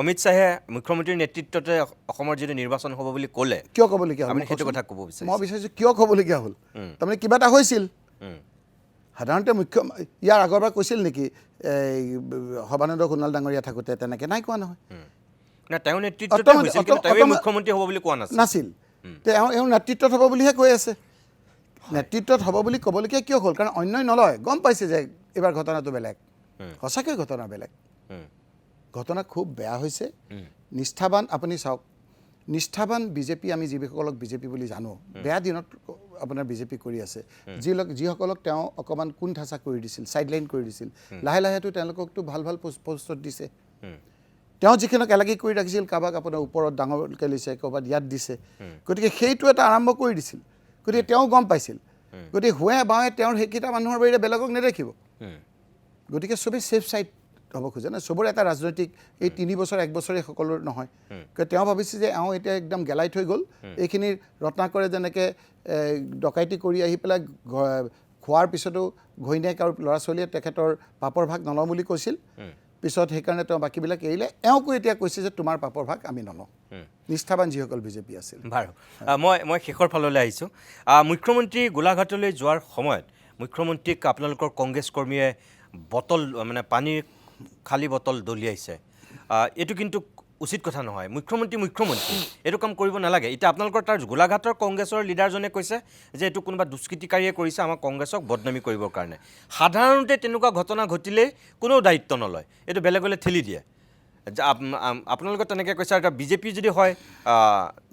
অমিত শ্বাহে মুখ্যমন্ত্ৰীৰ নেতৃত্বতে অসমৰ যিটো নিৰ্বাচন হ'ব বুলি ক'লে, কিয় ক'বলগীয়া হ'ল? সেইটো কথা ক'ব বিচাৰিছোঁ। মই বিচাৰিছোঁ কিয় ক'বলগীয়া হ'ল? তাৰমানে কিবা এটা হৈছিল। সাধাৰণতে ইয়াৰ আগৰবাৰ কৈছিল নেকি এই সৰ্বানন্দ সোণোৱাল ডাঙৰীয়া থাকোঁতে? তেনেকৈ নাই কোৱা নহয়। তেওঁৰ নেতৃত্বতে হৈছিল, কিন্তু তেওঁ মুখ্যমন্ত্ৰী হ'ব বুলি কোৱা নাছিল। এওঁৰ নেতৃত্বত হ'ব বুলিহে কৈ আছে। নেতৃত্বত হ'ব বুলি ক'বলগীয়া কিয় হ'ল? কাৰণ অন্যই নলয়, গম পাইছে যে এইবাৰ ঘটনাটো বেলেগ। সঁচাকৈ ঘটনা বেলেগ, ঘটনা খুব বেয়া হৈছে। নিষ্ঠাবান, আপুনি চাওক, নিষ্ঠাবান বিজেপি, আমি যিসকলক বিজেপি বুলি জানো, বেয়া দিনত আপোনাৰ বিজেপি কৰি আছে। যিসকলক তেওঁ অকণমান কোন ঠাঁচা কৰি দিছিল, ছাইডলাইন কৰি দিছিল, লাহে লাহেতো তেওঁলোককতো ভাল পষ্টত দিছে। তেওঁ যিখিনিক এলাগী কৰি ৰাখিছিল, কাৰোবাক আপোনাৰ ওপৰত ডাঙৰকৈ লৈছে, ক'ৰবাত ইয়াত দিছে। গতিকে সেইটো এটা আৰম্ভ কৰি দিছিল। গতিকে তেওঁ গম পাইছিল। গতিকে হুৱে বাৱে তেওঁৰ সেইকেইটা মানুহৰ বাহিৰে বেলেগক নেদেখিব। গতিকে চবেই ছেফ ছাইড হ'ব খোজে না, চবৰে এটা ৰাজনৈতিক এই 3 বছৰ 1 বছৰে সকলোৰ নহয়। তেওঁ ভাবিছে যে এওঁ এতিয়া একদম গেলাই থৈ গ'ল, এইখিনি ৰত্নাকৰে যেনেকৈ ডকাইতি কৰি আহি পেলাই খোৱাৰ পিছতো ঘৈণীয়েক আৰু ল'ৰা ছোৱালীয়ে তেখেতৰ পাপৰ ভাগ নলওঁ বুলি কৈছিল, পিছত সেইকাৰণে তেওঁ বাকীবিলাক এৰিলে। এওঁকো এতিয়া কৈছে যে তোমাৰ পাপৰ ভাগ আমি নলওঁ। নিষ্ঠাবান যিসকল বিজেপি আছিল। বাৰু, মই শেষৰ ফাললৈ আহিছোঁ। মুখ্যমন্ত্ৰী গোলাঘাটলৈ যোৱাৰ সময়ত মুখ্যমন্ত্ৰীক আপোনালোকৰ কংগ্ৰেছ কৰ্মীয়ে বটল, মানে পানীৰ খালী বটল দলিয়াইছে। এইটো কিন্তু উচিত কথা নহয়। মুখ্যমন্ত্ৰী এইটো কাম কৰিব নালাগে। এতিয়া আপোনালোকৰ তাৰ গোলাঘাটৰ কংগ্ৰেছৰ লিডাৰজনে কৈছে যে এইটো কোনোবা দুষ্কৃতিকাৰীয়ে কৰিছে আমাৰ কংগ্ৰেছক বদনামী কৰিবৰ কাৰণে। সাধাৰণতে তেনেকুৱা ঘটনা ঘটিলে কোনেও দায়িত্ব নলয়, এইটো বেলেগলৈ ঠেলি দিয়ে। আপোনালোকে তেনেকৈ কৈছে। আৰু বিজেপি যদি হয়,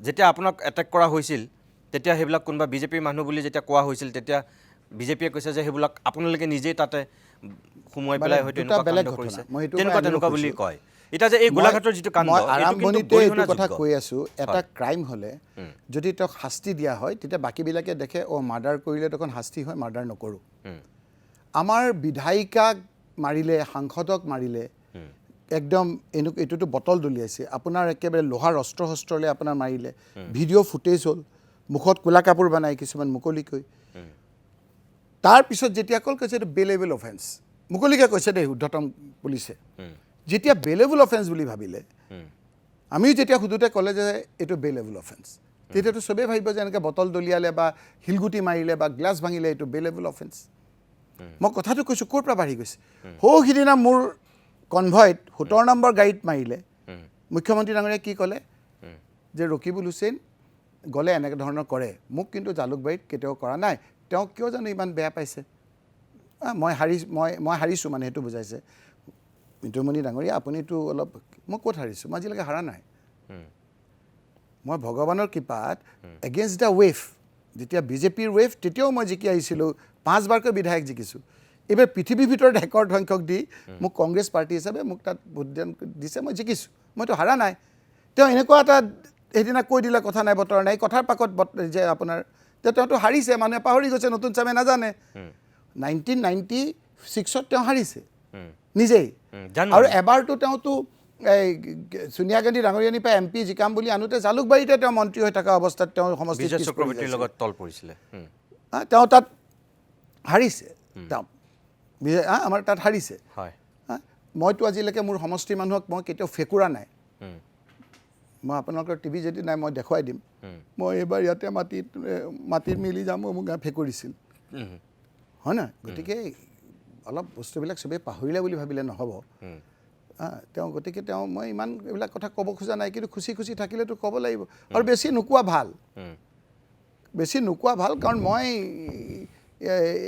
যেতিয়া আপোনাক এটেক কৰা হৈছিল তেতিয়া সেইবিলাক কোনোবা বিজেপিৰ মানুহ বুলি যেতিয়া কোৱা হৈছিল, তেতিয়া বিজেপিয়ে কৈছে যে সেইবিলাক আপোনালোকে নিজেই তাতে সোমোৱাই পেলাই হয়তো তেনেকুৱা বুলি কয়। এতিয়া যে এই গোলাঘাটৰ যিটো কাণ্ড, আৰম্ভণিতে এইটো কথা কৈ আছোঁ, এটা ক্ৰাইম হ'লে যদি তেওঁক শাস্তি দিয়া হয়, তেতিয়া বাকীবিলাকে দেখে মাৰ্ডাৰ কৰিলে দেখোন শাস্তি হয়, মাৰ্ডাৰ নকৰোঁ। আমাৰ বিধায়িকাক মাৰিলে, সাংসদক মাৰিলে, একদম এইটোতো বটল দলিয়াইছে, আপোনাৰ একেবাৰে লোহাৰ অস্ত্ৰ শস্ত্ৰলৈ আপোনাৰ মাৰিলে, ভিডিঅ' ফুটেজ হ'ল, মুখত ক'লা কাপোৰ বনাই কিছুমান মুকলিকৈ। তাৰপিছত যেতিয়া অকল কৈছে এইটো বেলেবল অফেন্স, মুকলিকৈ কৈছে দেই ঊৰ্ধ্বতম পুলিচে, যেতিয়া বেলেবল অফেন্স বুলি ভাবিলে, আমিও যেতিয়া সোধোতে ক'লে যে এইটো বেলেবল অফেন্স, তেতিয়াতো চবেই ভাবিব যে এনেকৈ বটল দলিয়ালে বা শিলগুটি মাৰিলে বা গ্লাছ ভাঙিলে এইটো বেলেবল অফেন্স। মই কথাটো কৈছোঁ, ক'ৰ পৰা বাঢ়ি গৈছে। সিদিনা মোৰ কনভয়ত 17 নম্বৰ গাড়ীত মাৰিলে, মুখ্যমন্ত্ৰী ডাঙৰীয়াই কি ক'লে যে ৰকিবুল হুছেইন গ'লে এনেকৈ ধৰণৰ কৰে, মোক কিন্তু জালুকবাৰীত কেতিয়াও কৰা নাই, তেওঁ কিয় জানো ইমান বেয়া পাইছে। মই হাৰিছোঁ মানে সেইটো বুজাইছে। মিতুমণি ডাঙৰীয়া আপুনিতো অলপ, মই ক'ত হাৰিছোঁ? মই আজিলৈকে হাৰা নাই। মই ভগৱানৰ কৃপাত এগেইনষ্ট দ্য ৱেভ, যেতিয়া বিজেপিৰ ৱেভ তেতিয়াও মই জিকি আহিছিলোঁ, 5 বাৰকৈ বিধায়ক জিকিছোঁ। এইবাৰ পৃথিৱীৰ ভিতৰত ৰেকৰ্ড সংখ্যক দি মোক কংগ্ৰেছ পাৰ্টি হিচাপে মোক তাত ভোটদান দিছে মই জিকিছোঁ মইতো হাৰা নাই তেওঁ এনেকুৱা এটা সেইদিনা কৈ দিলে কথা নাই বতৰ নাই কথাৰ পাকত যে আপোনাৰ তেওঁতো হাৰিছে মানুহে পাহৰি গৈছে নতুন চামে নাজানে 1996ত তেওঁ হাৰিছে নিজেই আৰু এবাৰতো তেওঁতো এই সোনিয়া গান্ধী ডাঙৰীয়ানীৰ পৰা MP জিকাম বুলি আনোতে জালুকবাৰীতে তেওঁ মন্ত্ৰী হৈ থকা অৱস্থাত তেওঁ সমষ্টিৰ চক্ৰৱৰ্তীৰ লগত তল পৰিছিলে তেওঁ তাত হাৰিছে তেওঁ আমাৰ তাত হাৰিছে মইতো আজিলৈকে মোৰ সমষ্টিৰ মানুহক মই কেতিয়াও ফেকুৰা নাই মই আপোনালোকৰ টিভি যদি নাই মই দেখুৱাই দিম মই এইবাৰ ইয়াতে মাটিত মিলি যাম মোক ফেকুৰিছিল হয় না গতিকে অলপ বস্তুবিলাক চবেই পাহৰিলে বুলি ভাবিলে নহ'ব তেওঁ গতিকে তেওঁ মই ইমান এইবিলাক কথা ক'ব খোজা নাই কিন্তু খুচি খুচি থাকিলেতো ক'ব লাগিব আৰু বেছি নোকোৱা ভাল কাৰণ মই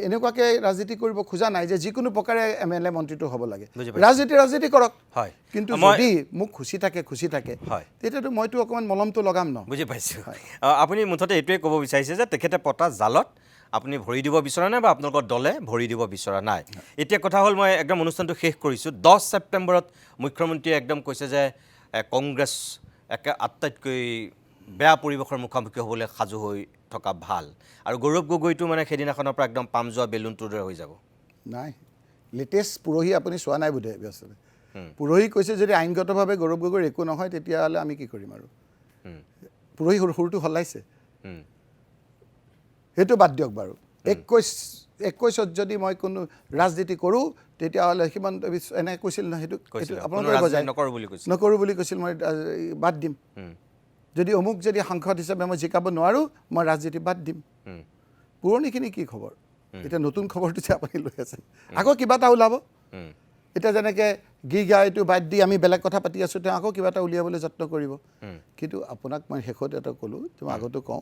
এনেকুৱাকৈ ৰাজনীতি কৰিব খোজা নাই যে যিকোনো প্ৰকাৰে MLA মন্ত্ৰীটো হ'ব লাগে ৰাজনীতি কৰক কিন্তু যদি মোক খুচি থাকে তেতিয়াতো মইতো অকণমান মলমটো লগাম ন বুজি পাইছোঁ আপুনি মুঠতে এইটোৱে ক'ব বিচাৰিছে যে তেখেতে পতা জালত আপুনি ভৰি দিব বিচৰা নাই বা আপোনালোকৰ দলে ভৰি দিব বিচৰা নাই এতিয়া কথা হ'ল মই একদম অনুষ্ঠানটো শেষ কৰিছোঁ 10 ছেপ্টেম্বৰত মুখ্যমন্ত্ৰীয়ে একদম কৈছে যে কংগ্ৰেছ একে আটাইতকৈ বেয়া পৰিৱেশৰ মুখামুখি হ'বলৈ সাজু হৈ থকা ভাল আৰু গৌৰৱ গগৈটো মানে সেইদিনাখনৰ পৰা একদম পাম যোৱা বেলুনটোৰ দৰে হৈ যাব নাই লেটেষ্ট পুৰহি আপুনি চোৱা নাই বোধে ব্যস্ত পুৰহি কৈছে যদি আইনগতভাৱে গৌৰৱ গগৈৰ একো নহয় তেতিয়াহ'লে আমি কি কৰিম আৰু পুৰহি সুৰটো সলাইছে সেইটো বাদ দিয়ক বাৰু 21ত যদি মই কোনো ৰাজনীতি কৰোঁ তেতিয়াহ'লে হিমন্ত এনেকৈ কৈছিল ন সেইটো আপোনালোকে নকৰোঁ বুলি কৈছিল মই বাদ দিম যদি অমুক যদি সাংসদ হিচাপে মই জিকাব নোৱাৰোঁ মই ৰাজনীতি বাদ দিম পুৰণিখিনি কি খবৰ এতিয়া নতুন খবৰটো যে আপুনি লৈ আছে আকৌ কিবা এটা ওলাব এতিয়া যেনেকৈ এইটো বাদ দি আমি বেলেগ কথা পাতি আছোঁ তেওঁ আকৌ কিবা এটা উলিয়াবলৈ যত্ন কৰিব কিন্তু আপোনাক মই শেষত এটা ক'লোঁ মই আগতো কওঁ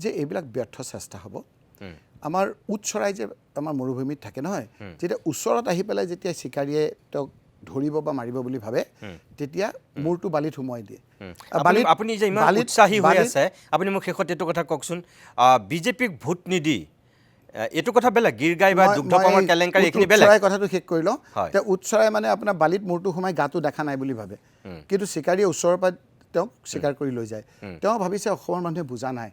যে এইবিলাক ব্যৰ্থ চেষ্টা হ'ব আমাৰ উৎচৰাই যে আমাৰ মৰুভূমিত থাকে নহয় যেতিয়া ওচৰত আহি পেলাই যেতিয়া চিকাৰীয়ে তেওঁক ধৰিব বা মাৰিব বুলি ভাবে তেতিয়া মূৰটো বালিত সোমোৱাই দিয়ে আপুনি যে ইমান উৎসাহী হৈ আছে আপুনি মোক শেষত এইটো কথা কওকচোন বিজেপিক ভোট নিদি এইটো কথা বেলেগ গিৰগাই বা দুগ্ধপামৰ কেলেংকাৰী এইখিনি বেলেগ কথাটো শেষ কৰি লওঁ তেওঁ উৎচৰাই মানে আপোনাৰ বালিত মূৰটো সোমাই গাটো দেখা নাই বুলি ভাবে কিন্তু চিকাৰীয়ে ওচৰৰ পৰা তেওঁক চিকাৰ কৰি লৈ যায় তেওঁ ভাবিছে অসমৰ মানুহে বুজা নাই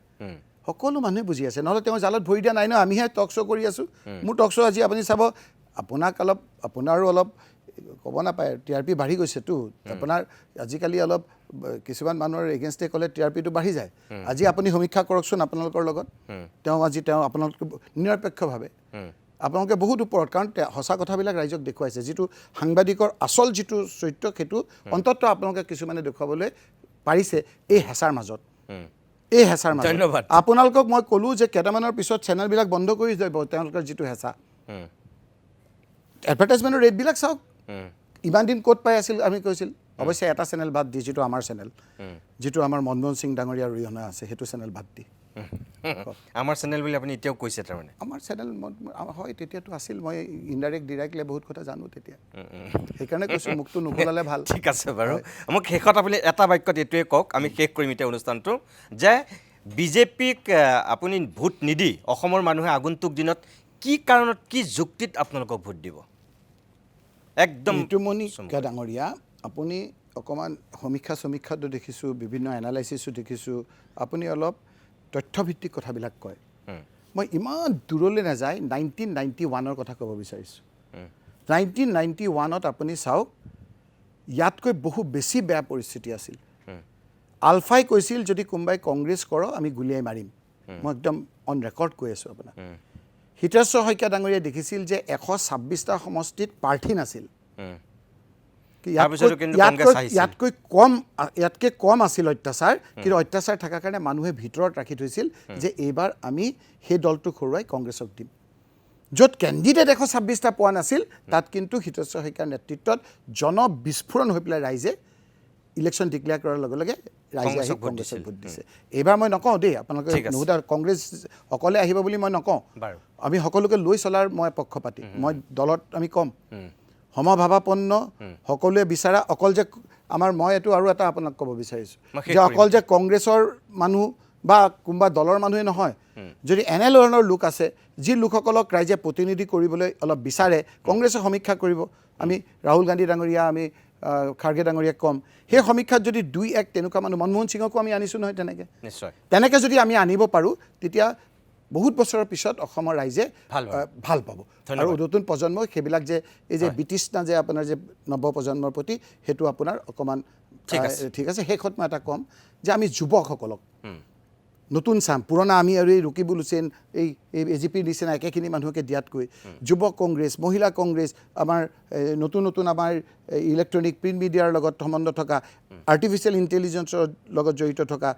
সকলো মানুহে বুজি আছে নহ'লে তেওঁ জালত ভৰি দিয়া নাই ন আমিহে টক শ্ব' কৰি আছোঁ মোৰ টক শ্ব' আজি আপুনি চাব আপোনাৰো অলপ ক'ব নাপায় TRP বাঢ়ি গৈছেতো আপোনাৰ আজিকালি অলপ কিছুমান মানুহৰ এগেইনষ্টে ক'লে TRPটো বাঢ়ি যায় আজি আপুনি সমীক্ষা কৰকচোন আপোনালোকৰ লগত তেওঁ আপোনালোকে নিৰপেক্ষভাৱে আপোনালোকে বহুত ওপৰত কাৰণ সঁচা কথাবিলাক ৰাইজক দেখুৱাইছে যিটো সাংবাদিকৰ আচল যিটো চৰিত্ৰ সেইটো অন্ততঃ আপোনালোকে কিছুমানে দেখুৱাবলৈ পাৰিছে এই হেঁচাৰ মাজত ধন্যবাদ আপোনালোকক মই ক'লোঁ যে কেইটামানৰ পিছত চেনেলবিলাক বন্ধ কৰি যাব তেওঁলোকৰ যিটো হেঁচা এডভাৰটাইজমেণ্টৰ ৰেটবিলাক চাওক ইমান দিন ক'ত পাই আছিল আমি কৈছিল অৱশ্যে এটা চেনেল বাদ দি যিটো আমাৰ চেনেল যিটো আমাৰ মনমোহন সিং ডাঙৰীয়াৰ অৰিহণা আছে সেইটো চেনেল বাদ দি আমাৰ চেনেল বুলি আপুনি এতিয়াও কৈছে তাৰমানে আমাৰ চেনেল হয় তেতিয়াতো আছিল মই ডাইৰেক্টলি বহুত কথা জানো তেতিয়া সেইকাৰণে কৈছোঁ মোকতো নুখোলালে ভাল ঠিক আছে বাৰু মোক শেষত আপুনি এটা বাক্যত এইটোৱে কওক আমি শেষ কৰিম এতিয়া অনুষ্ঠানটো যে বিজেপিক আপুনি ভোট নিদি অসমৰ মানুহে আগন্তুক দিনত কি কাৰণত কি যুক্তিত আপোনালোকক ভোট দিব একদম ঋতুমণি ডাঙৰীয়া আপুনি অকণমান সমীক্ষাটো দেখিছোঁ বিভিন্ন এনালাইচিছো দেখিছোঁ আপুনি অলপ তথ্যভিত্তিক কথাবিলাক কয় মই ইমান দূৰলৈ নাযায় 1991ৰ কথা ক'ব বিচাৰিছোঁ 1991ত আপুনি চাওক ইয়াতকৈ বহু বেছি বেয়া পৰিস্থিতি আছিল আলফাই কৈছিল যদি কোনোবাই কংগ্ৰেছ কৰক আমি গুলিয়াই মাৰিম মই একদম অন ৰেকৰ্ড কৈ আছোঁ আপোনাক হিতেশ্বৰ শইকীয়া ডাঙৰীয়াই দেখিছিল যে 126টা সমষ্টিত প্ৰাৰ্থী নাছিল ইয়াতকৈ কম আছিল অত্যাচাৰ কিন্তু অত্যাচাৰ থকাৰ কাৰণে মানুহে ভিতৰত ৰাখি থৈছিল যে এইবাৰ আমি সেই দলটোক হৰুৱাই কংগ্ৰেছক দিম য'ত কেণ্ডিডেট 126টা পোৱা নাছিল তাত কিন্তু হিতেশ্বৰ শইকীয়াৰ নেতৃত্বত বিস্ফোৰণ হৈ পেলাই ৰাইজে ইলেকশ্যন ডিক্লেয়াৰ কৰাৰ লগে লগে ৰাইজে আহি কংগ্ৰেছক ভোট দিছে এইবাৰ মই নকওঁ দেই আপোনালোকে নুসুধা কংগ্ৰেছ অকলে আহিব বুলি মই নকওঁ আমি সকলোকে লৈ চলাৰ মই পক্ষপাতি মই দলত আমি কম সমভাৱাপন্ন সকলোৱে বিচাৰা অকল যে আমাৰ মই এইটো আৰু এটা আপোনাক ক'ব বিচাৰিছোঁ যে অকল যে কংগ্ৰেছৰ মানুহ বা কোনোবা দলৰ মানুহে নহয় যদি এনে ধৰণৰ লোক আছে যি লোকসকলক ৰাইজে প্ৰতিনিধি কৰিবলৈ অলপ বিচাৰে কংগ্ৰেছে সমীক্ষা কৰিব আমি ৰাহুল গান্ধী ডাঙৰীয়া আমি খাৰ্গে ডাঙৰীয়াক ক'ম সেই সমীক্ষাত যদি 2-1 তেনেকুৱা মানুহ মনমোহন সিঙকো আমি আনিছোঁ নহয় নিশ্চয় তেনেকৈ যদি আমি আনিব পাৰোঁ তেতিয়া বহুত বছৰৰ পিছত অসমৰ ৰাইজে ভাল পাব আৰু নতুন প্ৰজন্মই সেইবিলাক যে এই যে বিতৃষ্ণা যে আপোনাৰ যে নৱপ্ৰজন্মৰ প্ৰতি সেইটো আপোনাৰ অকণমান ঠিক আছে শেষত মই এটা ক'ম যে আমি যুৱকসকলক নতুন চাম পুৰণা আমি আৰু এই ৰকিবুল হুছেইন এই এজিপিৰ নিচিনা একেখিনি মানুহকে দিয়াতকৈ যুৱ কংগ্ৰেছ মহিলা কংগ্ৰেছ আমাৰ নতুন আমাৰ ইলেক্ট্ৰনিক প্ৰিণ্ট মিডিয়াৰ লগত সম্বন্ধ থকা আৰ্টিফিচিয়েল ইণ্টেলিজেন্সৰ লগত জড়িত থকা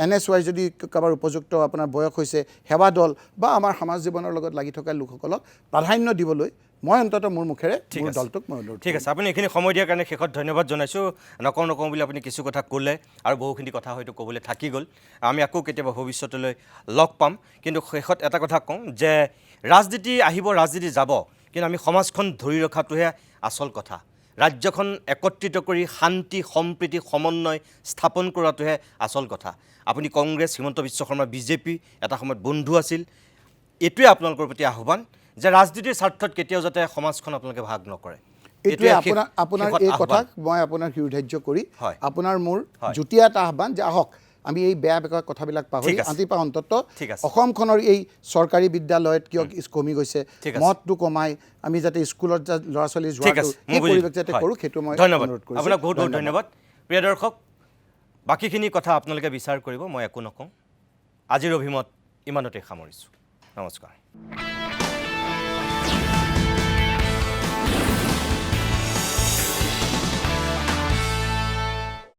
NSY যদি কাৰোবাৰ উপযুক্ত আপোনাৰ বয়স হৈছে সেৱা দল বা আমাৰ সমাজ জীৱনৰ লগত লাগি থকা লোকসকলক প্ৰাধান্য দিবলৈ মই অন্তত মোৰ মুখেৰে মোৰ দলটোক মই অনুৰোধ ঠিক আছে আপুনি এইখিনি সময় দিয়াৰ কাৰণে শেষত ধন্যবাদ জনাইছোঁ নকওঁ বুলি আপুনি কিছু কথা ক'লে আৰু বহুখিনি কথা হয়তো ক'বলৈ থাকি গ'ল আমি আকৌ কেতিয়াবা ভৱিষ্যতলৈ লগ পাম কিন্তু শেষত এটা কথা কওঁ যে ৰাজনীতি আহিব ৰাজনীতি যাব কিন্তু আমি সমাজখন ধৰি ৰখাটোহে আচল কথা ৰাজ্যখন একত্ৰিত কৰি শান্তি সম্প্ৰীতি সমন্বয় স্থাপন কৰাটোহে আচল কথা আপুনি কংগ্ৰেছ হিমন্ত বিশ্ব শৰ্মা বিজেপি এটা সময়ত বন্ধু আছিল এইটোৱে আপোনালোকৰ প্ৰতি আহ্বান যে ৰাজনীতিৰ স্বাৰ্থত কেতিয়াও যাতে সমাজখন আপোনালোকে ভাগ নকৰে এইটোৱে আপোনাৰ এই কথাক মই আপোনাৰ হৃদয়ধাৰ্য কৰি আপোনাৰ মোৰ যুটীয়া এটা আহ্বান যে আহক আমি এই বেয়া কথাবিলাক পাহৰি আন্তিপা অন্তত অসমখনৰ এই চৰকাৰী বিদ্যালয়ত কিয় কমি গৈছে মদটো কমাই আমি যাতে স্কুলত ল'ৰা ছোৱালী যোৱাটো এই পৰিৱেশ যাতে কৰোঁ সেইটো মই অনুৰোধ কৰিছোঁ আপোনাক বহুত বহুত ধন্যবাদ প্ৰিয় দৰ্শক বাকীখিনি কথা আপোনালোকে বিচাৰ কৰিব মই একো নকওঁ আজিৰ অভিমত ইমানতে সামৰিছোঁ নমস্কাৰ